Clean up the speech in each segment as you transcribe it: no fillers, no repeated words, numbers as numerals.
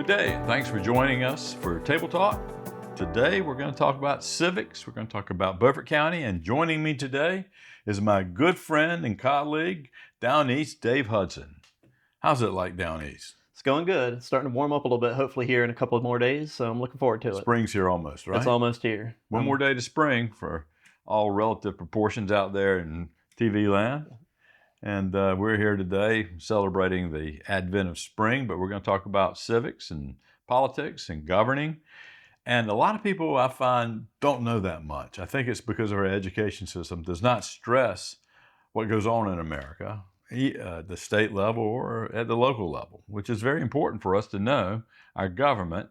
Good day, and thanks for joining us for Table Talk. Today we're going to talk about civics. We're going to talk about Beaufort County, and joining me today is my good friend and colleague down east, Dave Hudson. How's it like down east? It's going good. It's starting to warm up a little bit, hopefully here in a couple of more days, so I'm looking forward to it. Spring's here almost, right? It's almost here. One more day to spring for all relative proportions out there in TV land. And we're here today celebrating the advent of spring, but we're going to talk about civics and politics and governing. And a lot of people I find don't know that much. I think it's because our education system does not stress what goes on in America, the state level or at the local level, which is very important for us to know our government,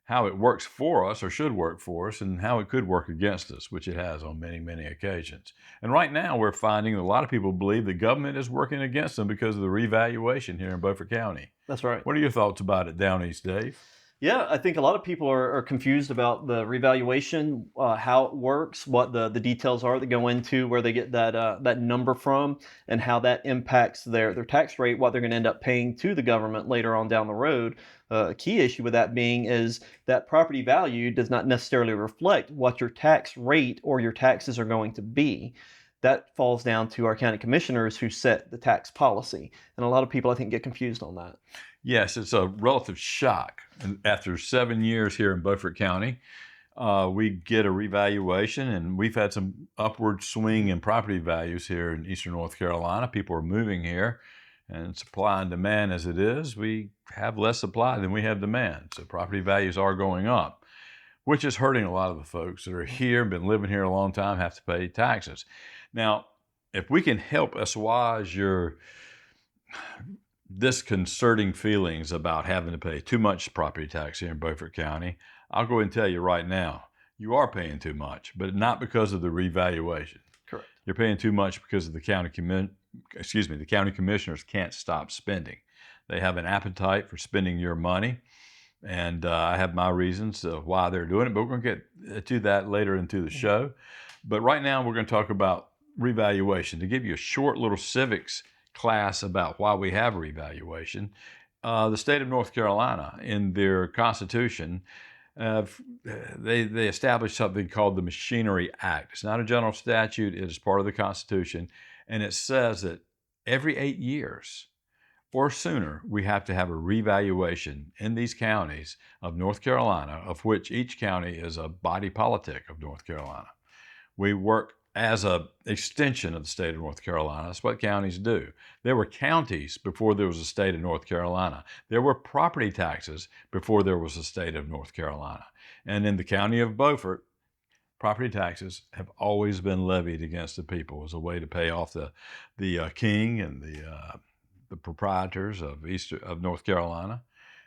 how it works for us or should work for us, and how it could work against us, which it has on many, many occasions. And right now we're finding that a lot of people believe the government is working against them because of the revaluation here in Beaufort County. That's right. What are your thoughts about it down east, Dave? Yeah, I think a lot of people are confused about the revaluation, how it works, what the details are that go into where they get that number from, and how that impacts their tax rate, what they're going to end up paying to the government later on down the road. A key issue with that being is that property value does not necessarily reflect what your tax rate or your taxes are going to be. That falls down to our county commissioners who set the tax policy. And a lot of people, I think, get confused on that. Yes, it's a relative shock. And after 7 years here in Beaufort County, we get a revaluation, and we've had some upward swing in property values here in eastern North Carolina. People are moving here, and supply and demand as it is, we have less supply than we have demand. So property values are going up, which is hurting a lot of the folks that are here, been living here a long time, have to pay taxes. Now, if we can help assuage your disconcerting feelings about having to pay too much property tax here in Beaufort County, I'll go ahead and tell you right now, you are paying too much, but not because of the revaluation. Correct. You're paying too much because of the county commissioners can't stop spending. They have an appetite for spending your money, and I have my reasons why they're doing it, but we're going to get to that later into the show. But right now we're going to talk about revaluation. To give you a short little civics class about why we have revaluation, the state of North Carolina, in their constitution, they established something called the Machinery Act. It's not a general statute, it is part of the Constitution, and it says that every 8 years or sooner, we have to have a revaluation in these counties of North Carolina, of which each county is a body politic of North Carolina. We work as an extension of the state of North Carolina. That's what counties do. There were counties before there was a state of North Carolina. There were property taxes before there was a state of North Carolina. And in the county of Beaufort, property taxes have always been levied against the people as a way to pay off the king and the proprietors of North Carolina.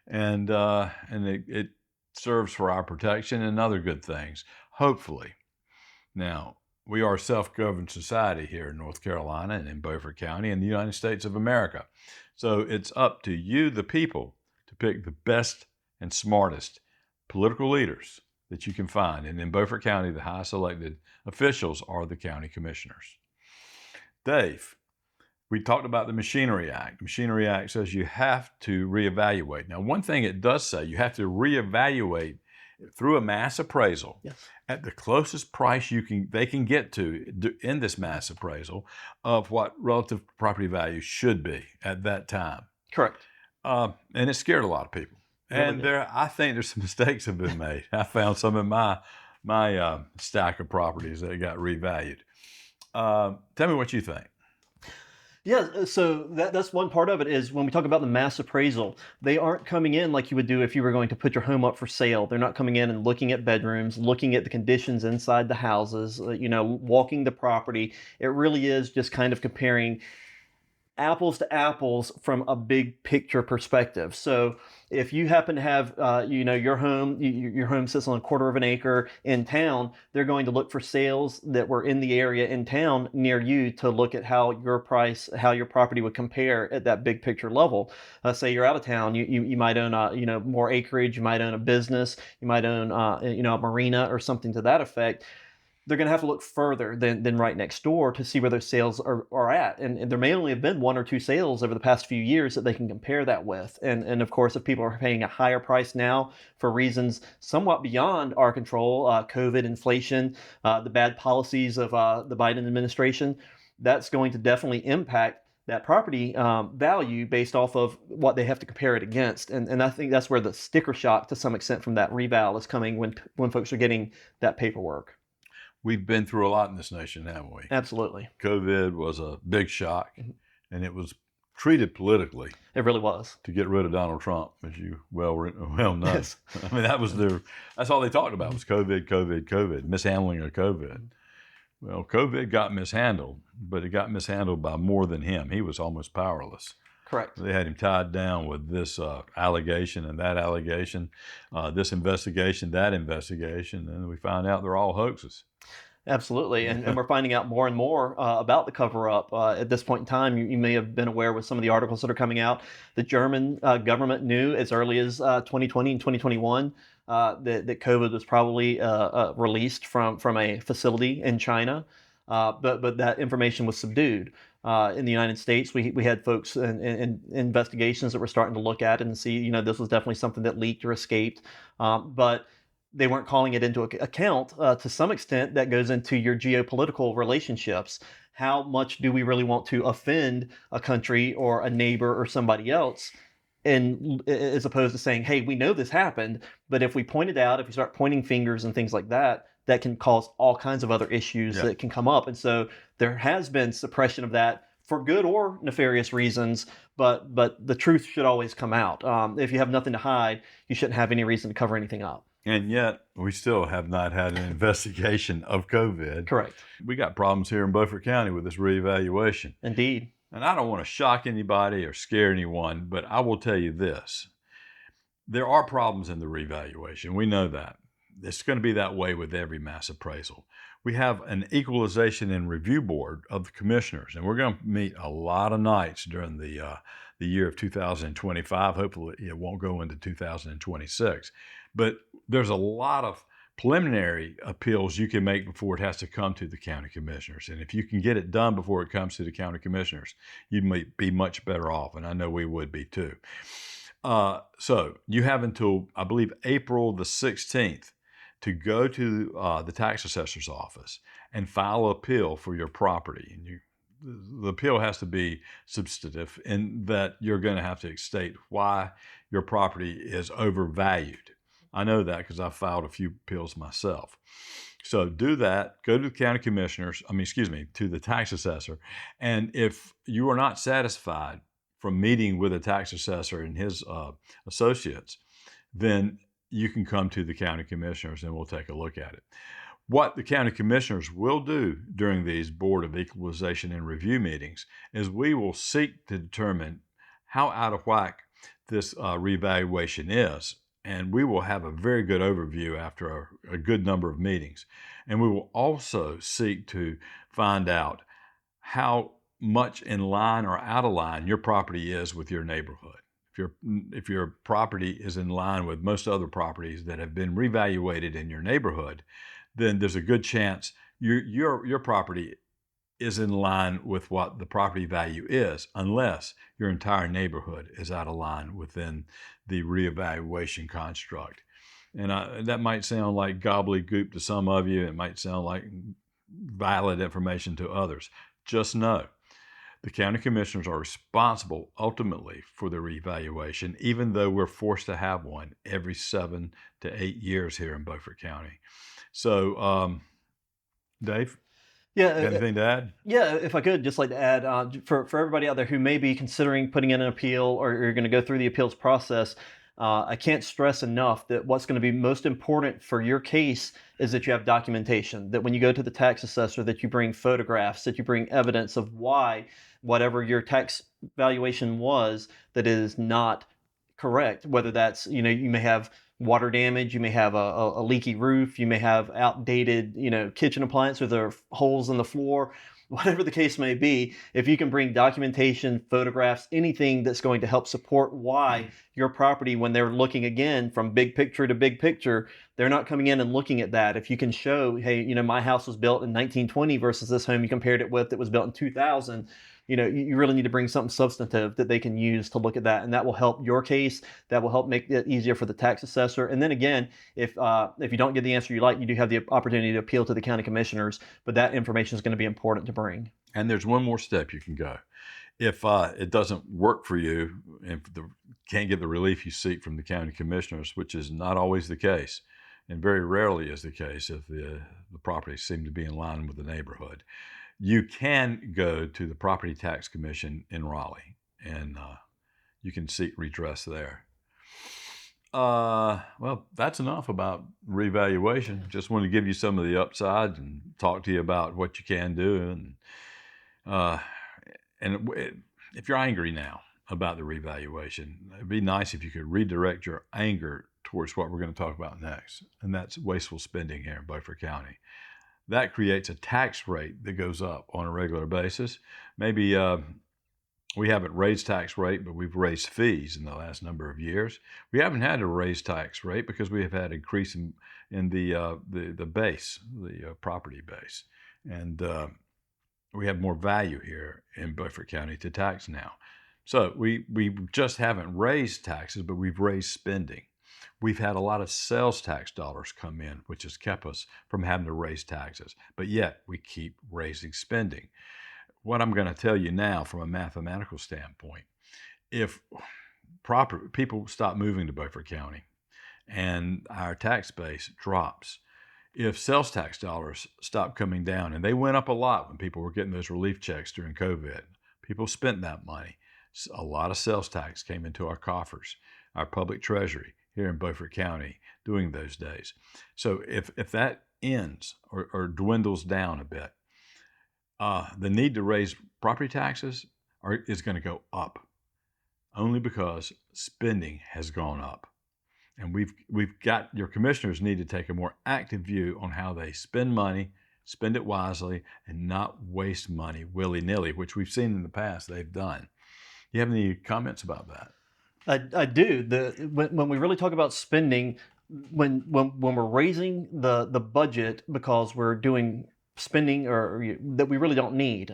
And it serves for our protection and other good things, hopefully. Now, we are a self-governed society here in North Carolina and in Beaufort County in the United States of America. So it's up to you, the people, to pick the best and smartest political leaders that you can find. And in Beaufort County, the highest elected officials are the county commissioners. Dave, we talked about the Machinery Act. The Machinery Act says you have to reevaluate. Now, one thing it does say, you have to reevaluate through a mass appraisal. Yes. At the closest price they can get to in this mass appraisal of what relative property value should be at that time. Correct. And it scared a lot of people. And Really I think there's some mistakes have been made. I found some in my stack of properties that got revalued. Tell me what you think. Yeah, so that's one part of it is when we talk about the mass appraisal, they aren't coming in like you would do if you were going to put your home up for sale. They're not coming in and looking at bedrooms, looking at the conditions inside the houses, walking the property. It really is just kind of comparing apples to apples from a big picture perspective. So if you happen to have, your home sits on a quarter of an acre in town, they're going to look for sales that were in the area in town near you to look at how your property would compare at that big picture level. Say you're out of town, you might own more acreage, you might own a business, you might own a marina or something to that effect. they're going to have to look further than right next door to see where those sales are at. And there may only have been one or two sales over the past few years that they can compare that with. And of course, if people are paying a higher price now for reasons somewhat beyond our control, COVID, inflation, the bad policies of the Biden administration, that's going to definitely impact that property value based off of what they have to compare it against. And I think that's where the sticker shock to some extent from that reval is coming when folks are getting that paperwork. We've been through a lot in this nation, haven't we? Absolutely. COVID was a big shock, and it was treated politically It really was. to get rid of Donald Trump, as you well know. Yes. I mean, that's all they talked about was COVID, mishandling of COVID. Well, COVID got mishandled, but it got mishandled by more than him. He was almost powerless. Correct. They had him tied down with this allegation and that allegation, this investigation, that investigation, and we found out they're all hoaxes. Absolutely. And we're finding out more and more about the cover up. At this point in time, you may have been aware with some of the articles that are coming out. The German government knew as early as 2020 and 2021 that COVID was probably released from a facility in China. But that information was subdued. In the United States, we had folks in investigations that were starting to look at it and see, this was definitely something that leaked or escaped. But they weren't calling it into account. To some extent, that goes into your geopolitical relationships. How much do we really want to offend a country or a neighbor or somebody else? And as opposed to saying, hey, we know this happened, but if we point it out, if we start pointing fingers and things like that, that can cause all kinds of other issues that can come up. And so there has been suppression of that for good or nefarious reasons, but the truth should always come out. If you have nothing to hide, you shouldn't have any reason to cover anything up. And yet, we still have not had an investigation of COVID. Correct. We got problems here in Beaufort County with this reevaluation. Indeed. And I don't want to shock anybody or scare anyone, but I will tell you this. There are problems in the reevaluation. We know that. It's going to be that way with every mass appraisal. We have an equalization and review board of the commissioners, and we're going to meet a lot of nights during the year of 2025. Hopefully, it won't go into 2026. But there's a lot of preliminary appeals you can make before it has to come to the county commissioners. And if you can get it done before it comes to the county commissioners, you might be much better off. And I know we would be too. So you have until, I believe, April the 16th to go to the tax assessor's office and file an appeal for your property. And the appeal has to be substantive in that you're going to have to state why your property is overvalued. I know that because I filed a few appeals myself. So do that, go to the county commissioners, to the tax assessor. And if you are not satisfied from meeting with a tax assessor and his associates, then you can come to the county commissioners and we'll take a look at it. What the county commissioners will do during these Board of Equalization and Review meetings is we will seek to determine how out of whack this revaluation is. And we will have a very good overview after a good number of meetings. And we will also seek to find out how much in line or out of line your property is with your neighborhood. If your property is in line with most other properties that have been revaluated in your neighborhood, then there's a good chance your property is in line with what the property value is, unless your entire neighborhood is out of line within the reevaluation construct. And that might sound like gobbledygook to some of you. It might sound like valid information to others. Just know the county commissioners are responsible ultimately for the reevaluation, even though we're forced to have one every 7 to 8 years here in Beaufort County. So, Dave? Yeah. Anything to add? Yeah, if I could just like to add for everybody out there who may be considering putting in an appeal or you're going to go through the appeals process, I can't stress enough that what's going to be most important for your case is that you have documentation, that when you go to the tax assessor, that you bring photographs, that you bring evidence of why whatever your tax valuation was, that it is not correct. Whether that's, you may have water damage, you may have a leaky roof, you may have outdated, kitchen appliance with there holes in the floor, whatever the case may be. If you can bring documentation, photographs, anything that's going to help support why your property, when they're looking again from big picture to big picture, they're not coming in and looking at that. If you can show, hey, my house was built in 1920 versus this home you compared it with that was built in 2000, you really need to bring something substantive that they can use to look at that, and that will help your case. That will help make it easier for the tax assessor. And then again, if you don't get the answer you like, you do have the opportunity to appeal to the county commissioners, but that information is going to be important to bring. And there's one more step you can go. If it doesn't work for you, if can't get the relief you seek from the county commissioners, which is not always the case, and very rarely is the case if the properties seem to be in line with the neighborhood, you can go to the Property Tax Commission in Raleigh, and you can seek redress there. Well, that's enough about revaluation. Just wanted to give you some of the upsides and talk to you about what you can do. Uh, if you're angry now about the revaluation, it'd be nice if you could redirect your anger towards what we're going to talk about next, and that's wasteful spending here in Beaufort County. That creates a tax rate that goes up on a regular basis. Maybe we haven't raised tax rate, but we've raised fees in the last number of years. We haven't had to raise tax rate because we have had increase in the base, the property base, and we have more value here in Beaufort County to tax now. So we just haven't raised taxes, but we've raised spending. We've had a lot of sales tax dollars come in, which has kept us from having to raise taxes, but yet we keep raising spending. What I'm going to tell you now from a mathematical standpoint, if people stop moving to Beaufort County and our tax base drops, if sales tax dollars stop coming down, and they went up a lot when people were getting those relief checks during COVID, people spent that money. A lot of sales tax came into our coffers, our public treasury here in Beaufort County during those days. So if that ends or dwindles down a bit, the need to raise property taxes is going to go up, only because spending has gone up. And we've got, your commissioners need to take a more active view on how they spend money, spend it wisely, and not waste money willy-nilly, which we've seen in the past they've done. You have any comments about that? I do. When we really talk about spending, when we're raising the budget because we're doing spending or that we really don't need,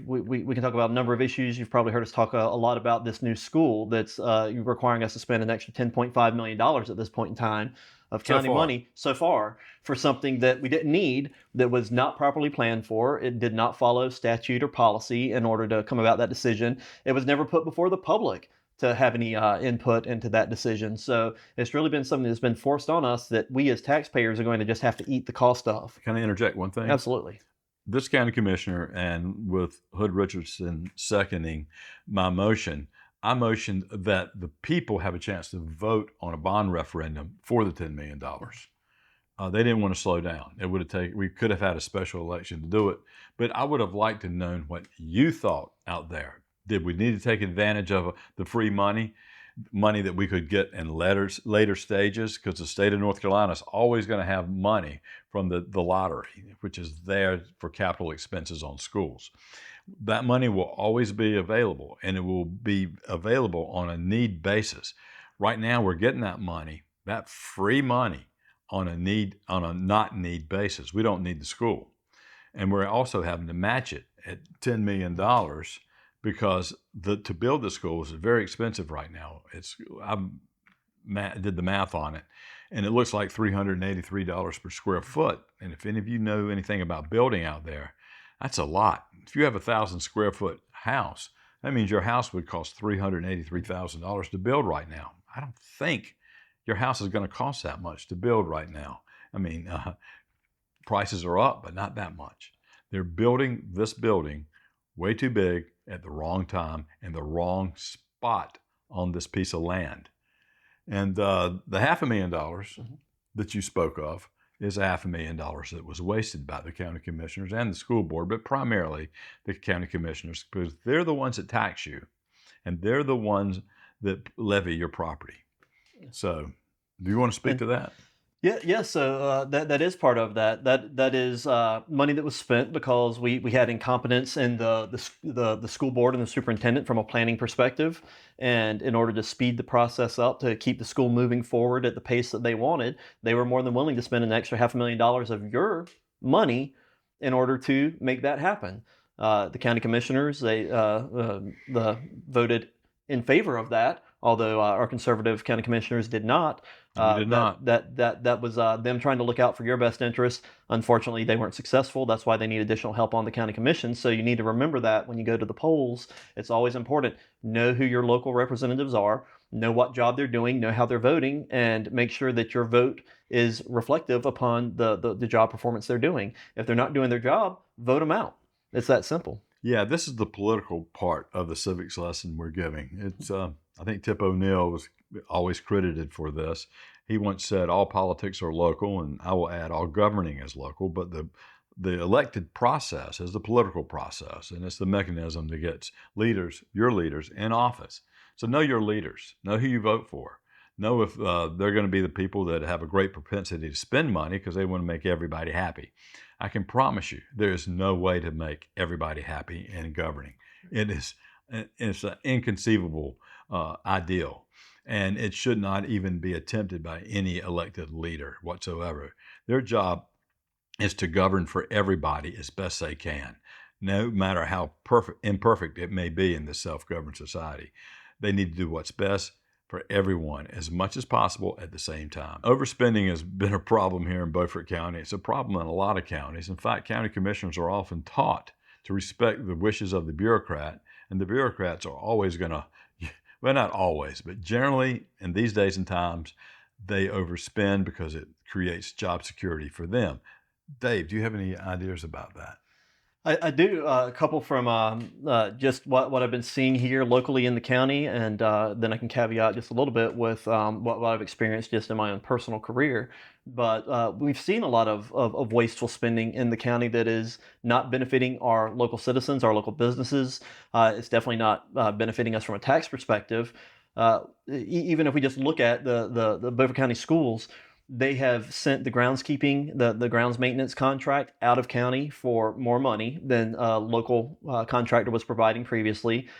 we can talk about a number of issues. You've probably heard us talk a lot about this new school that's requiring us to spend an extra $10.5 million at this point in time of county money so far for something that we didn't need, that was not properly planned for. It did not follow statute or policy in order to come about that decision. It was never put before the public to have any input into that decision. So it's really been something that's been forced on us that we as taxpayers are going to just have to eat the cost of. Can I interject one thing? Absolutely. This county commissioner, and with Hood Richardson seconding my motion, I motioned that the people have a chance to vote on a bond referendum for the $10 million. They didn't want to slow down. We could have had a special election to do it, but I would have liked to know what you thought out there. Did we need to take advantage of the free money that we could get in later stages? Because the state of North Carolina is always going to have money from the lottery, which is there for capital expenses on schools. That money will always be available, and it will be available on a need basis. Right now, we're getting that money, that free money, on a not need basis. We don't need the school. And we're also having to match it at $10 million because to build the schools is very expensive right now. I did the math on it, and it looks like $383 per square foot. And if any of you know anything about building out there, that's a lot. If you have a 1,000 square foot house, that means your house would cost $383,000 to build right now. I don't think your house is going to cost that much to build right now. I mean, prices are up, but not that much. They're building this building way too big at the wrong time in the wrong spot on this piece of land. And the $500,000 that you spoke of is $500,000 that was wasted by the county commissioners and the school board, but primarily the county commissioners, because they're the ones that tax you, and they're the ones that levy your property. So Do you want to speak And to that? yeah. So that is part of that. That is money that was spent because we had incompetence in the school board and the superintendent from a planning perspective, and in order to speed the process up to keep the school moving forward at the pace that they wanted, they were more than willing to spend an extra $500,000 of your money in order to make that happen. The county commissioners they voted in favor of that, although our conservative county commissioners did not. We did not. That was them trying to look out for your best interests. Unfortunately, they weren't successful. That's why they need additional help on the county commission. So you need to remember that when you go to the polls. It's always important. Know who your local representatives are, know what job they're doing, know how they're voting, and make sure that your vote is reflective upon the job performance they're doing. If they're not doing their job, vote them out. It's that simple. Yeah, this is the political part of the civics lesson we're giving. It's I think Tip O'Neill was always credited for this. He once said, "All politics are local," and I will add, "All governing is local." But the elected process is the political process, and it's the mechanism that gets leaders, your leaders, in office. So know your leaders. Know who you vote for. Know if they're going to be the people that have a great propensity to spend money because they want to make everybody happy. I can promise you, there is no way to make everybody happy in governing. It's an inconceivable ideal, and it should not even be attempted by any elected leader whatsoever. Their job is to govern for everybody as best they can, no matter how imperfect it may be in this self-governed society. They need to do what's best for everyone as much as possible at the same time. Overspending has been a problem here in Beaufort County. It's a problem in a lot of counties. In fact, county commissioners are often taught to respect the wishes of the bureaucrat, and the bureaucrats are always going to, well, not always, but generally in these days and times, they overspend because it creates job security for them. Dave, do you have any ideas about that? I do a couple from just what I've been seeing here locally in the county, and then I can caveat just a little bit with what I've experienced just in my own personal career. But we've seen a lot of wasteful spending in the county that is not benefiting our local citizens, our local businesses. It's definitely not benefiting us from a tax perspective. Even if we just look at the Beaufort County schools, they have sent the groundskeeping, the grounds maintenance contract out of county for more money than a local contractor was providing previously.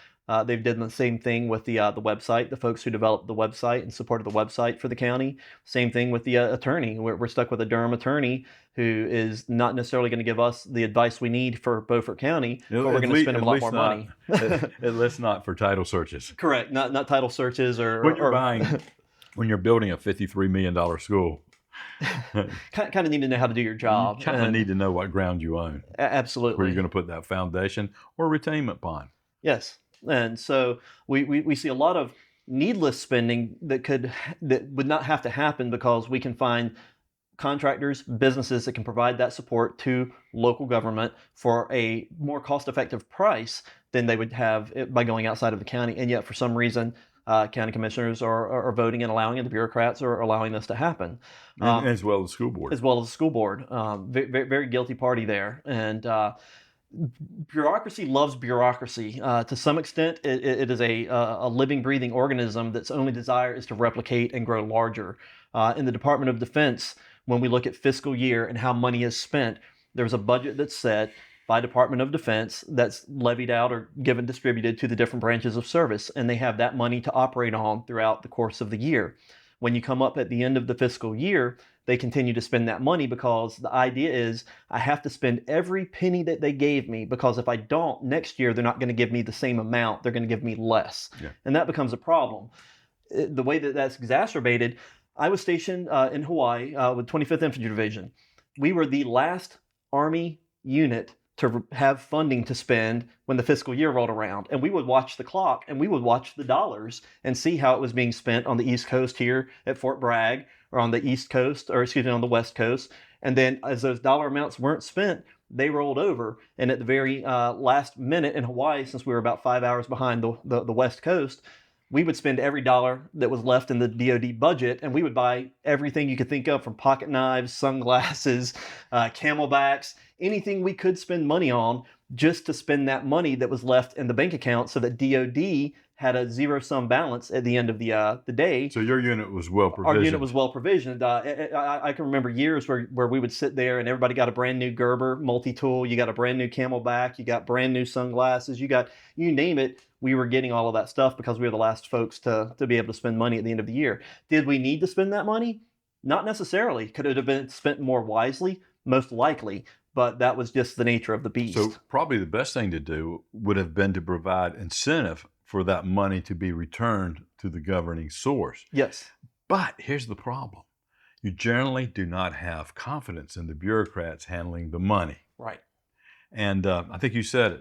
They've done the same thing with the website, the folks who developed the website and supported the website for the county. Same thing with the attorney. We're stuck with a Durham attorney who is not necessarily going to give us the advice we need for Beaufort County, but we're going to spend a lot more money. At least not for title searches. Correct. Not title searches When you're buying, when you're building a $53 million school, kind of need to know how to do your job. you kind of need to know what ground you own. Absolutely. Where you're going to put that foundation or retainment pond. Yes. And so we see a lot of needless spending that would not have to happen because we can find contractors, businesses that can provide that support to local government for a more cost-effective price than they would have by going outside of the county. And yet, for some reason, county commissioners are voting and allowing it. The bureaucrats are allowing this to happen. As well as the school board. As well as the school board. Very, very guilty party there. And bureaucracy loves bureaucracy. To some extent, it is a living, breathing organism that's only desire is to replicate and grow larger. In the Department of Defense, when we look at fiscal year and how money is spent, there's a budget that's set by Department of Defense that's levied out or distributed to the different branches of service, and they have that money to operate on throughout the course of the year. When you come up at the end of the fiscal year, they continue to spend that money because the idea is I have to spend every penny that they gave me, because if I don't, next year they're not going to give me the same amount, they're going to give me less. Yeah. And that becomes a problem. The way that that's exacerbated, I was stationed in Hawaii with 25th Infantry Division. We were the last Army unit to have funding to spend when the fiscal year rolled around. And we would watch the clock and we would watch the dollars and see how it was being spent on the East Coast here at Fort Bragg, or on the East Coast, or excuse me, on the West Coast. And then as those dollar amounts weren't spent, they rolled over. And at the very last minute in Hawaii, since we were about 5 hours behind the West Coast, we would spend every dollar that was left in the DoD budget, and we would buy everything you could think of, from pocket knives, sunglasses, camelbacks, anything we could spend money on, just to spend that money that was left in the bank account so that DOD had a zero-sum balance at the end of the day. So your unit was well Our unit provisioned. was well provisioned. I can remember years where we would sit there and everybody got a brand new Gerber multi-tool. You got a brand new Camelback. You got brand new sunglasses. You name it. We were getting all of that stuff because we were the last folks to be able to spend money at the end of the year. Did we need to spend that money? Not necessarily. Could it have been spent more wisely? Most likely. But that was just the nature of the beast. So probably the best thing to do would have been to provide incentive for that money to be returned to the governing source. Yes. But here's the problem. You generally do not have confidence in the bureaucrats handling the money. Right. And I think you said it.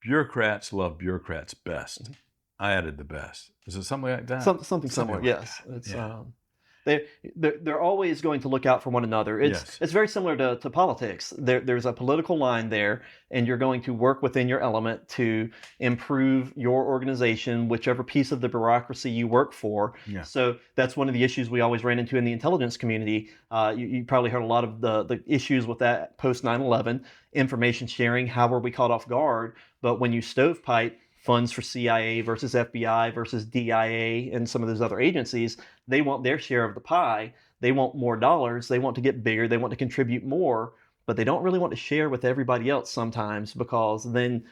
Bureaucrats love bureaucrats best. Mm-hmm. I added the best. Is it something like that? Something similar, like yes. that. It's Yeah. they're always going to look out for one another. Yes. It's very similar to politics. There's a political line there, and you're going to work within your element to improve your organization, whichever piece of the bureaucracy you work for. Yeah. So that's one of the issues we always ran into in the intelligence community. You probably heard a lot of the issues with that post 9/11, information sharing. How were we caught off guard? But when you stovepipe funds for CIA versus FBI versus DIA and some of those other agencies, they want their share of the pie. They want more dollars. They want to get bigger. They want to contribute more, but they don't really want to share with everybody else sometimes, because then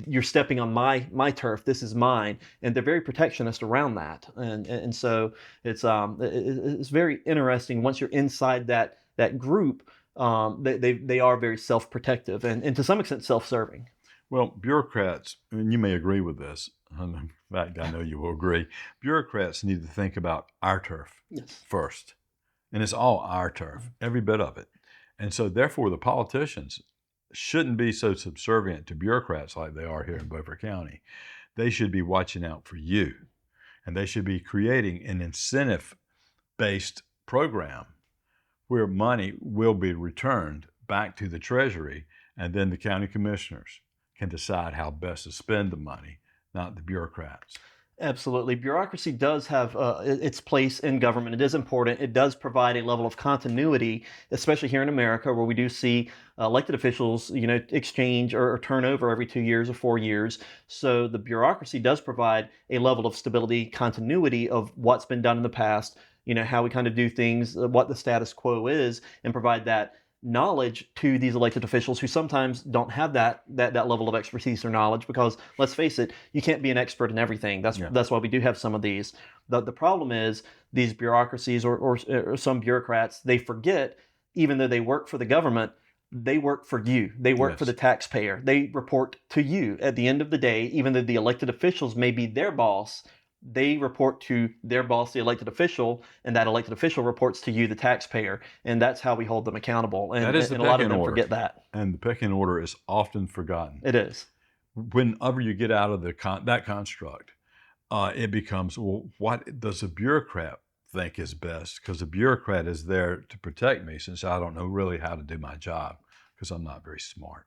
you're stepping on my turf. This is mine, and they're very protectionist around that. And so it's very interesting once you're inside that group. They are very self-protective and to some extent self-serving. Well, bureaucrats, and you may agree with this. In fact, I know you will agree. Bureaucrats need to think about our turf Yes. first. And it's all our turf, every bit of it. And so, therefore, the politicians shouldn't be so subservient to bureaucrats like they are here in Beaufort County. They should be watching out for you. And they should be creating an incentive-based program where money will be returned back to the Treasury, and then the county commissioners can decide how best to spend the money, not the bureaucrats. Absolutely. Bureaucracy does have its place in government. It is important. It does provide a level of continuity, especially here in America, where we do see elected officials, exchange or turn over every 2 years or 4 years. So the bureaucracy does provide a level of stability, continuity of what's been done in the past, how we kind of do things, what the status quo is, and provide that knowledge to these elected officials who sometimes don't have that level of expertise or knowledge, because let's face it, you can't be an expert in everything. That's why we do have some of these. The problem is these bureaucracies or some bureaucrats, they forget, even though they work for the government, they work for you. They work for the taxpayer. They report to you at the end of the day. Even though the elected officials may be their boss, they report to their boss, the elected official, and that elected official reports to you, the taxpayer. And that's how we hold them accountable. And, that is the and a lot of pecking them order. forget that. And the pecking order is often forgotten. It is. Whenever you get out of that construct, it becomes, well, what does a bureaucrat think is best? Because the bureaucrat is there to protect me, since I don't know really how to do my job because I'm not very smart.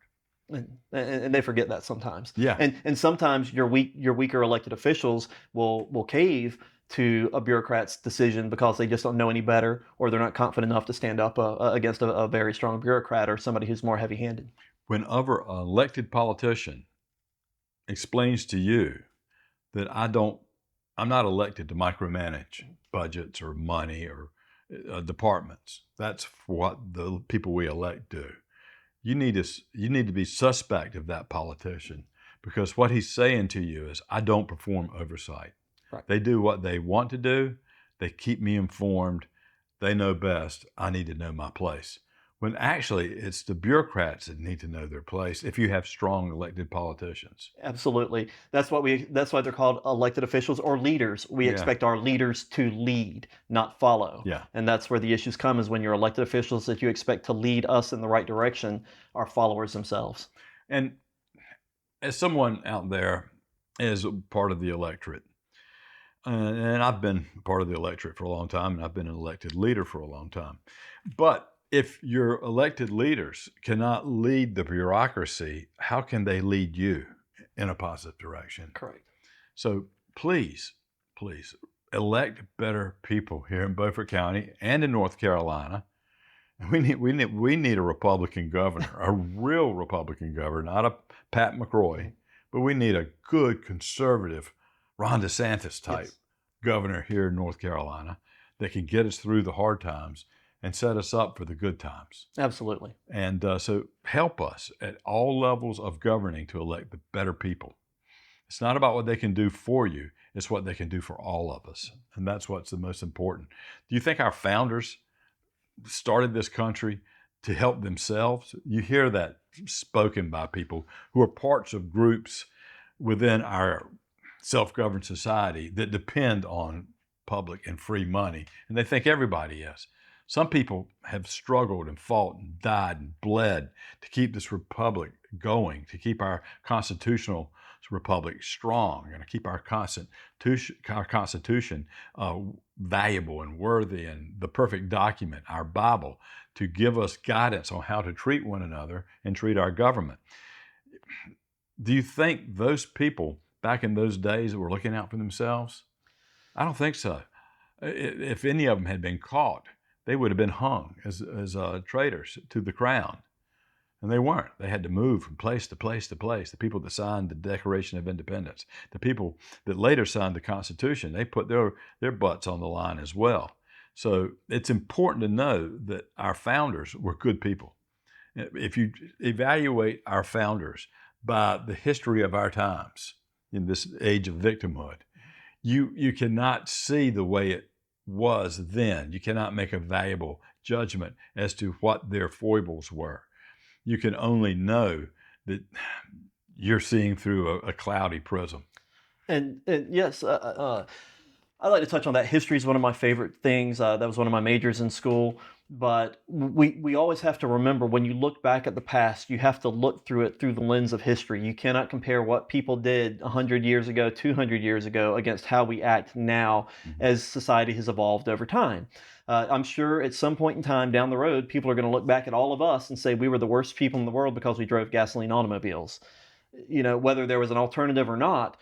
And they forget that sometimes. Yeah. And sometimes your weaker elected officials will cave to a bureaucrat's decision because they just don't know any better, or they're not confident enough to stand up against a very strong bureaucrat or somebody who's more heavy-handed. Whenever an elected politician explains to you that I'm not elected to micromanage budgets or money or departments. That's what the people we elect do. You need to be suspect of that politician, because what he's saying to you is, I don't perform oversight. Right. They do what they want to do. They keep me informed. They know best. I need to know my place. When actually it's the bureaucrats that need to know their place if you have strong elected politicians. Absolutely. That's why they're called elected officials or leaders. We expect our leaders to lead, not follow. Yeah. And that's where the issues come, is when you're elected officials that you expect to lead us in the right direction are followers themselves. And as someone out there is part of the electorate, and I've been part of the electorate for a long time, and I've been an elected leader for a long time. But if your elected leaders cannot lead the bureaucracy, how can they lead you in a positive direction? Correct. So please elect better people here in Beaufort County and in North Carolina. We need a Republican governor, a real Republican governor, not a Pat McCrory, but we need a good conservative Ron DeSantis type Yes, governor here in North Carolina that can get us through the hard times and set us up for the good times. absolutely. And so help us at all levels of governing to elect the better people. It's not about what they can do for you, it's what they can do for all of us. And that's what's the most important. Do you think our founders started this country to help themselves? You hear that spoken by people who are parts of groups within our self-governed society that depend on public and free money, and they think everybody is. Some people have struggled and fought and died and bled to keep this republic going, to keep our constitutional republic strong, and to keep our constitution valuable and worthy, and the perfect document, our Bible, to give us guidance on how to treat one another and treat our government. Do you think those people back in those days were looking out for themselves? I don't think so. If any of them had been caught, they would have been hung as traitors to the crown. And they weren't. They had to move from place to place to place. The people that signed the Declaration of Independence, the people that later signed the Constitution, they put their butts on the line as well. So it's important to know that our founders were good people. If you evaluate our founders by the history of our times in this age of victimhood, you cannot see the way it was then. You cannot make a valuable judgment as to what their foibles were. You can only know that you're seeing through a cloudy prism. And yes, I like to touch on that. History is one of my favorite things. That was one of my majors in school. But we always have to remember, when you look back at the past, you have to look through it through the lens of history. You cannot compare what people did 100 years ago, 200 years ago, against how we act now as society has evolved over time. I'm sure at some point in time down the road, people are going to look back at all of us and say we were the worst people in the world because we drove gasoline automobiles. Whether there was an alternative or not,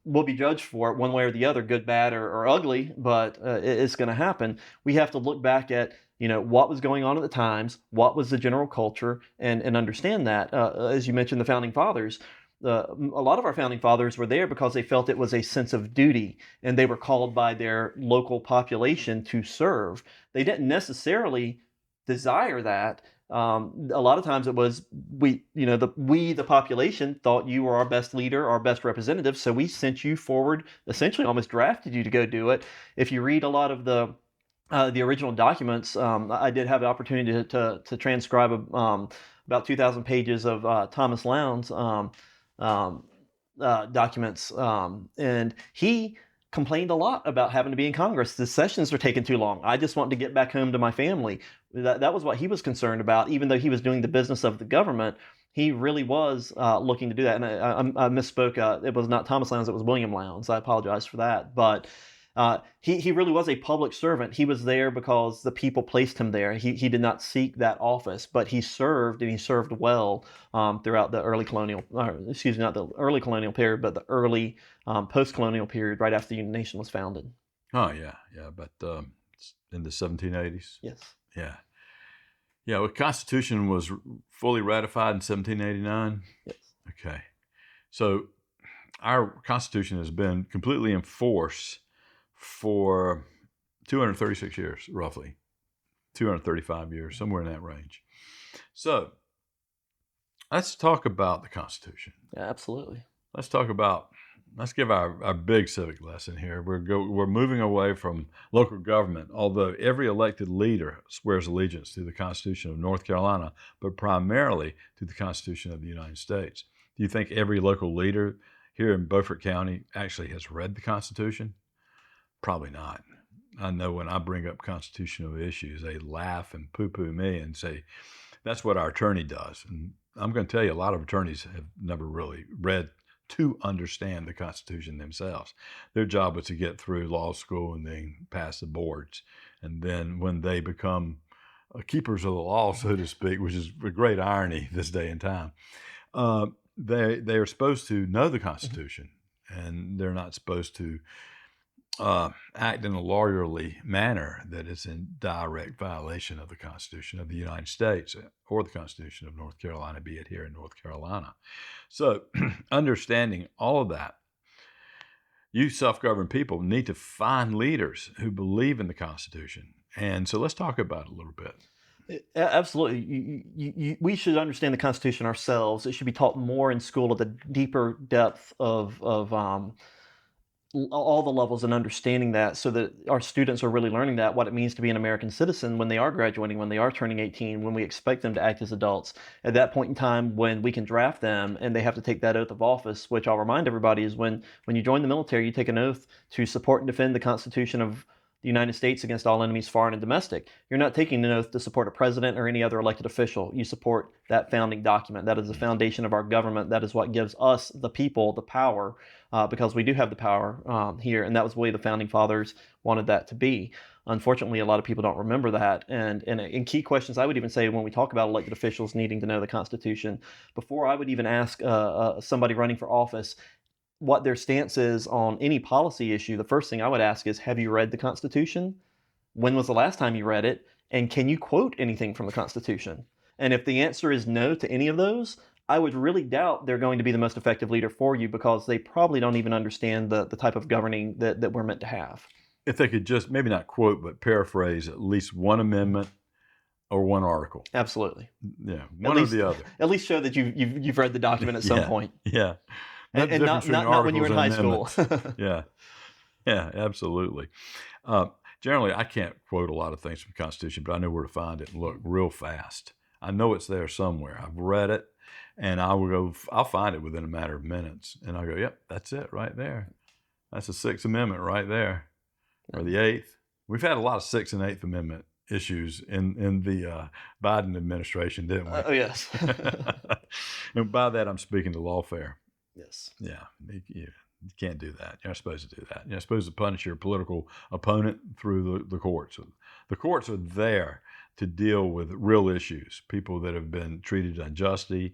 we'll be judged for it one way or the other, good, bad, or ugly, but it's going to happen. We have to look back at what was going on at the times, what was the general culture, and understand that. As you mentioned, the founding fathers. A lot of our founding fathers were there because they felt it was a sense of duty, and they were called by their local population to serve. They didn't necessarily desire that. A lot of times it was the population thought you were our best leader, our best representative, so we sent you forward, essentially almost drafted you to go do it. If you read a lot of the original documents, I did have the opportunity to transcribe about 2,000 pages of Thomas Lowndes documents, and he complained a lot about having to be in Congress. The sessions are taking too long. I just want to get back home to my family. That was what he was concerned about. Even though he was doing the business of the government, he really was looking to do that. And I misspoke. It was not Thomas Lowndes. It was William Lowndes. I apologize for that. But he really was a public servant. He was there because the people placed him there. He did not seek that office, but he served, and he served well throughout the early colonial, not the early colonial period, but the early post-colonial period right after the nation was founded. Oh, yeah. But in the 1780s? Yes. Yeah. Yeah, the Constitution was fully ratified in 1789? Yes. Okay. So our Constitution has been completely in force for 236 years, roughly. 235 years, somewhere in that range. So let's talk about the Constitution. Yeah, absolutely. Let's give our big civic lesson here. We're moving away from local government, although every elected leader swears allegiance to the Constitution of North Carolina, but primarily to the Constitution of the United States. Do you think every local leader here in Beaufort County actually has read the Constitution? Probably not. I know when I bring up constitutional issues, they laugh and poo-poo me and say, that's what our attorney does. And I'm going to tell you, a lot of attorneys have never really read to understand the Constitution themselves. Their job was to get through law school and then pass the boards. And then when they become keepers of the law, so to speak, which is a great irony this day and time, they are supposed to know the Constitution, and they're not supposed to act in a lawyerly manner that is in direct violation of the Constitution of the United States or the Constitution of North Carolina, be it here in North Carolina. So, understanding all of that, you self-governed people need to find leaders who believe in the Constitution. And so let's talk about it a little bit. Absolutely. We should understand the Constitution ourselves. It should be taught more in school at the deeper depth of all the levels and understanding that, so that our students are really learning that, what it means to be an American citizen when they are graduating, when they are turning 18, when we expect them to act as adults. At that point in time, when we can draft them and they have to take that oath of office, which I'll remind everybody is when you join the military, you take an oath to support and defend the Constitution of the United States against all enemies, foreign and domestic. You're not taking an oath to support a president or any other elected official. You support that founding document. That is the foundation of our government. That is what gives us, the people, the power, because we do have the power here. And that was the way the founding fathers wanted that to be. Unfortunately, a lot of people don't remember that. And in key questions, I would even say when we talk about elected officials needing to know the Constitution, before I would even ask somebody running for office what their stance is on any policy issue, the first thing I would ask is, have you read the Constitution? When was the last time you read it? And can you quote anything from the Constitution? And if the answer is no to any of those, I would really doubt they're going to be the most effective leader for you, because they probably don't even understand the type of governing that we're meant to have. If they could just maybe not quote, but paraphrase at least one amendment or one article. Absolutely. Yeah, one or the other. At least show that you've read the document at some point. Yeah. And not when you were in high school. Yeah. Yeah, absolutely. Generally, I can't quote a lot of things from the Constitution, but I know where to find it and look real fast. I know it's there somewhere. I've read it, and I'll find it within a matter of minutes. And I'll go, yep, that's it right there. That's the Sixth Amendment right there, or the Eighth. We've had a lot of Sixth and Eighth Amendment issues in the Biden administration, didn't we? Oh, yes. And by that, I'm speaking to lawfare. Yes. Yeah, you can't do that. You're not supposed to do that. You're not supposed to punish your political opponent through the courts. The courts are there to deal with real issues, people that have been treated unjustly,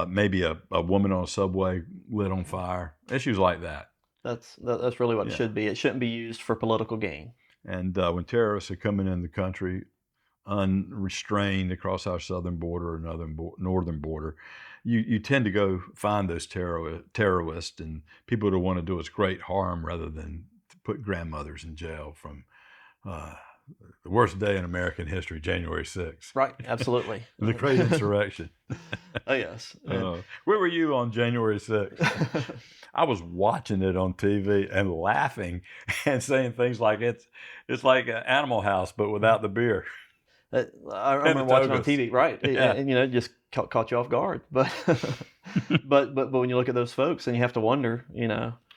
maybe a woman on a subway lit on fire, issues like that. That's really what it should be. It shouldn't be used for political gain. And when terrorists are coming in the country unrestrained across our southern border or northern border, you tend to go find those terrorists and people that want to do us great harm rather than to put grandmothers in jail from the worst day in American history, January 6th. Right, absolutely. The great insurrection. Oh, yes. Where were you on January 6th? I was watching it on TV and laughing and saying things like it's like an Animal House, but without the beer. I remember watching on TV, right? Yeah. And just caught you off guard. But but when you look at those folks, and you have to wonder,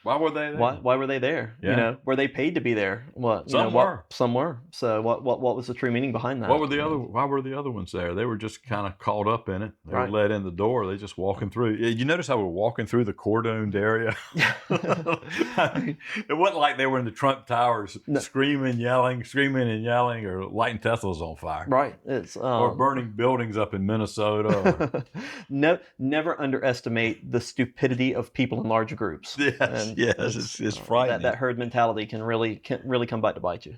Why were they there? why were they there? Yeah. Were they paid to be there? What? Some were. Some were. So what was the true meaning behind that? Why were the other ones there? They were just kind of caught up in it. They were let in the door. They just walking through. You notice how we're walking through the cordoned area? I mean, it wasn't like they were in the Trump Towers screaming and yelling, or lighting Teslas on fire. Right. It's or burning buildings up in Minnesota. No, never underestimate the stupidity of people in large groups. Yes, it's frightening. That herd mentality can really come back to bite you.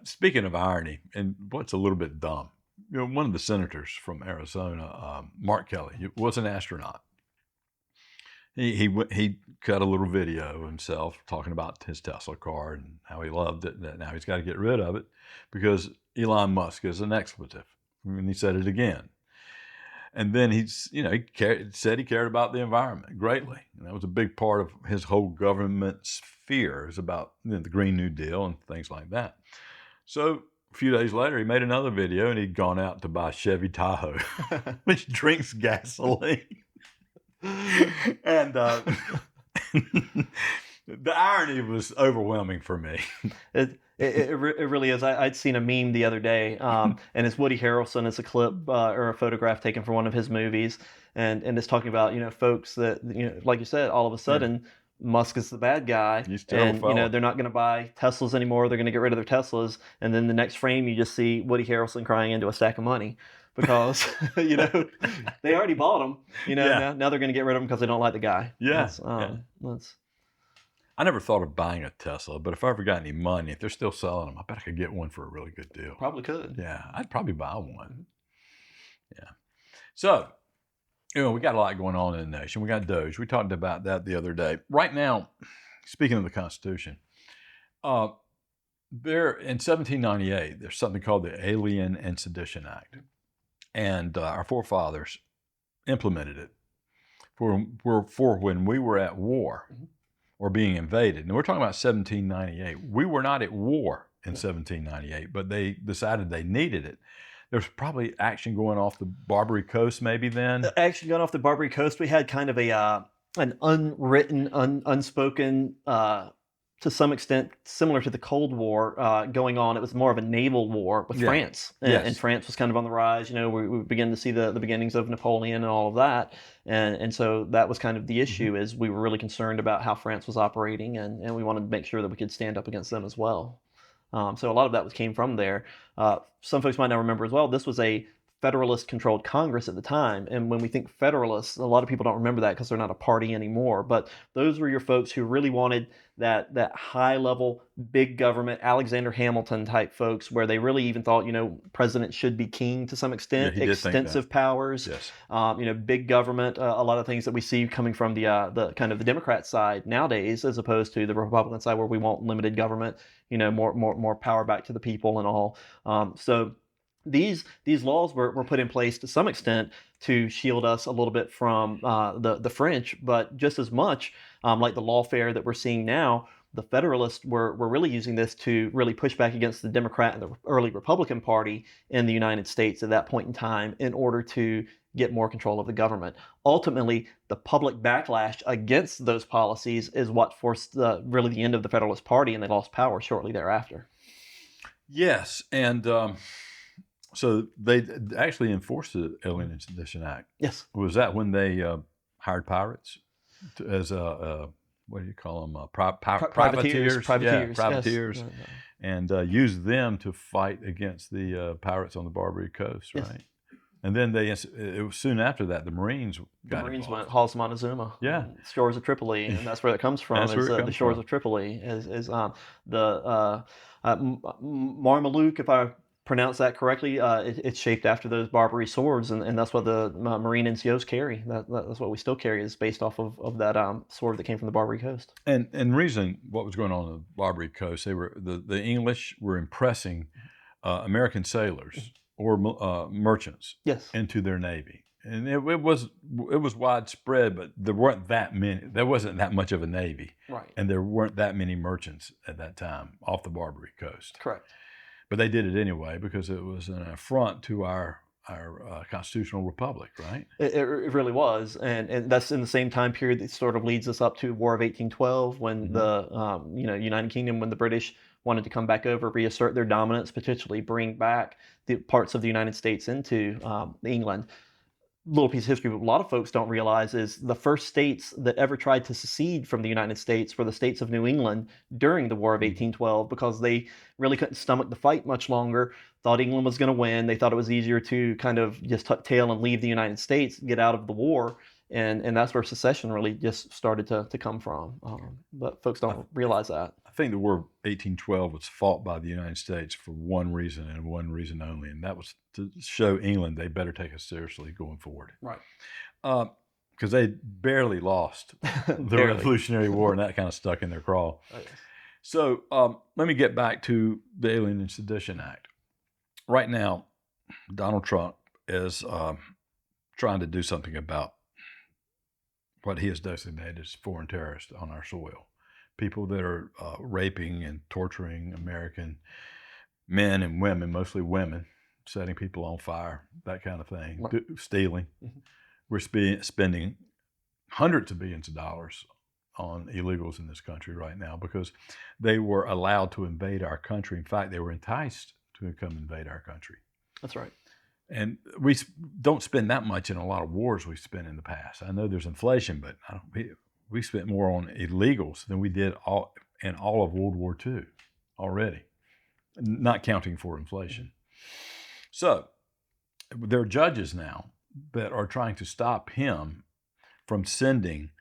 Speaking of irony, and what's a little bit dumb, one of the senators from Arizona, Mark Kelly, was an astronaut. He cut a little video of himself talking about his Tesla car and how he loved it, that now he's got to get rid of it because Elon Musk is an expletive. And he said it again. And then he said he cared about the environment greatly. And that was a big part of his whole government sphere. It was about the Green New Deal and things like that. So a few days later, he made another video, and he'd gone out to buy Chevy Tahoe, which drinks gasoline. And the irony was overwhelming for me. It really is. I'd seen a meme the other day, and it's Woody Harrelson. It's a clip or a photograph taken from one of his movies, and it's talking about folks that like you said, all of a sudden Musk is the bad guy, and they're not going to buy Teslas anymore. They're going to get rid of their Teslas, and then the next frame you just see Woody Harrelson crying into a stack of money because they already bought them. Now they're going to get rid of them because they don't like the guy. Yeah. I never thought of buying a Tesla, but if I ever got any money, if they're still selling them, I bet I could get one for a really good deal. Probably could. Yeah, I'd probably buy one. Yeah. So, we got a lot going on in the nation. We got Doge. We talked about that the other day. Right now, speaking of the Constitution, uh, there in 1798, there's something called the Alien and Sedition Act, and our forefathers implemented it for when we were at war or being invaded. And we're talking about 1798. We were not at war in 1798, but they decided they needed it. There's probably action going off the Barbary Coast maybe then. Action going off the Barbary Coast, we had kind of an unwritten, unspoken, to some extent similar to the Cold War going on. It was more of a naval war with France, and France was kind of on the rise. We begin to see the beginnings of Napoleon and all of that, and so that was kind of the issue. Is we were really concerned about how France was operating, and we wanted to make sure that we could stand up against them as well. So a lot of that came from there. Some folks might not remember as well, this was a Federalist-controlled Congress at the time. And when we think Federalists, a lot of people don't remember that because they're not a party anymore. But those were your folks who really wanted that high-level, big government, Alexander Hamilton type folks, where they really even thought, presidents should be king to some extent, extensive powers, big government, a lot of things that we see coming from the kind of the Democrat side nowadays, as opposed to the Republican side where we want limited government, more power back to the people and all. So these laws were put in place to some extent to shield us a little bit from the French, but just as much like the lawfare that we're seeing now, the Federalists were really using this to really push back against the Democrat and the early Republican Party in the United States at that point in time in order to get more control of the government. Ultimately, the public backlash against those policies is what forced really the end of the Federalist Party, and they lost power shortly thereafter. Yes, and so they actually enforced the Alien and Sedition Act. Yes. Was that when they hired pirates as what do you call them? Privateers. Privateers. Yeah, privateers. Yes. And used them to fight against the pirates on the Barbary Coast, right? Yes. And then it was soon after that the Marines got Marines involved. went Hals Montezuma, shores of Tripoli, and that's where it comes from. The shores of Tripoli is the Marmaluke, if I pronounce that correctly. It's shaped after those Barbary swords, and that's what the Marine NCOs carry. That's what we still carry, is based off of that sword that came from the Barbary Coast. And reason what was going on the Barbary Coast, they were the English were impressing American sailors or merchants into their navy, and it was widespread, but there weren't that many. There wasn't that much of a navy, right? And there weren't that many merchants at that time off the Barbary Coast. Correct. But they did it anyway because it was an affront to our constitutional republic, right? It really was, and that's in the same time period that sort of leads us up to War of 1812, when the United Kingdom, when the British wanted to come back over, reassert their dominance, potentially bring back the parts of the United States into England. Little piece of history, but a lot of folks don't realize is the first states that ever tried to secede from the United States were the states of New England during the War of 1812, because they really couldn't stomach the fight much longer, thought England was going to win. They thought it was easier to kind of just tuck tail and leave the United States, get out of the war. And that's where secession really just started to come from. But folks don't realize that. I think the War of 1812 was fought by the United States for one reason and one reason only, and that was to show England they better take us seriously going forward. Right. Because they barely lost the Revolutionary War, and that kind of stuck in their craw. Oh, yes. So let me get back to the Alien and Sedition Act. Right now, Donald Trump is trying to do something about what he has designated as foreign terrorists on our soil. People that are raping and torturing American men and women, mostly women, setting people on fire, that kind of thing, stealing. We're spending hundreds of billions of dollars on illegals in this country right now because they were allowed to invade our country. In fact, they were enticed to come invade our country. That's right. And we don't spend that much in a lot of wars we've spent in the past. I know there's inflation, but we spent more on illegals than we did in all of World War II already, not counting for inflation. So there are judges now that are trying to stop him from sending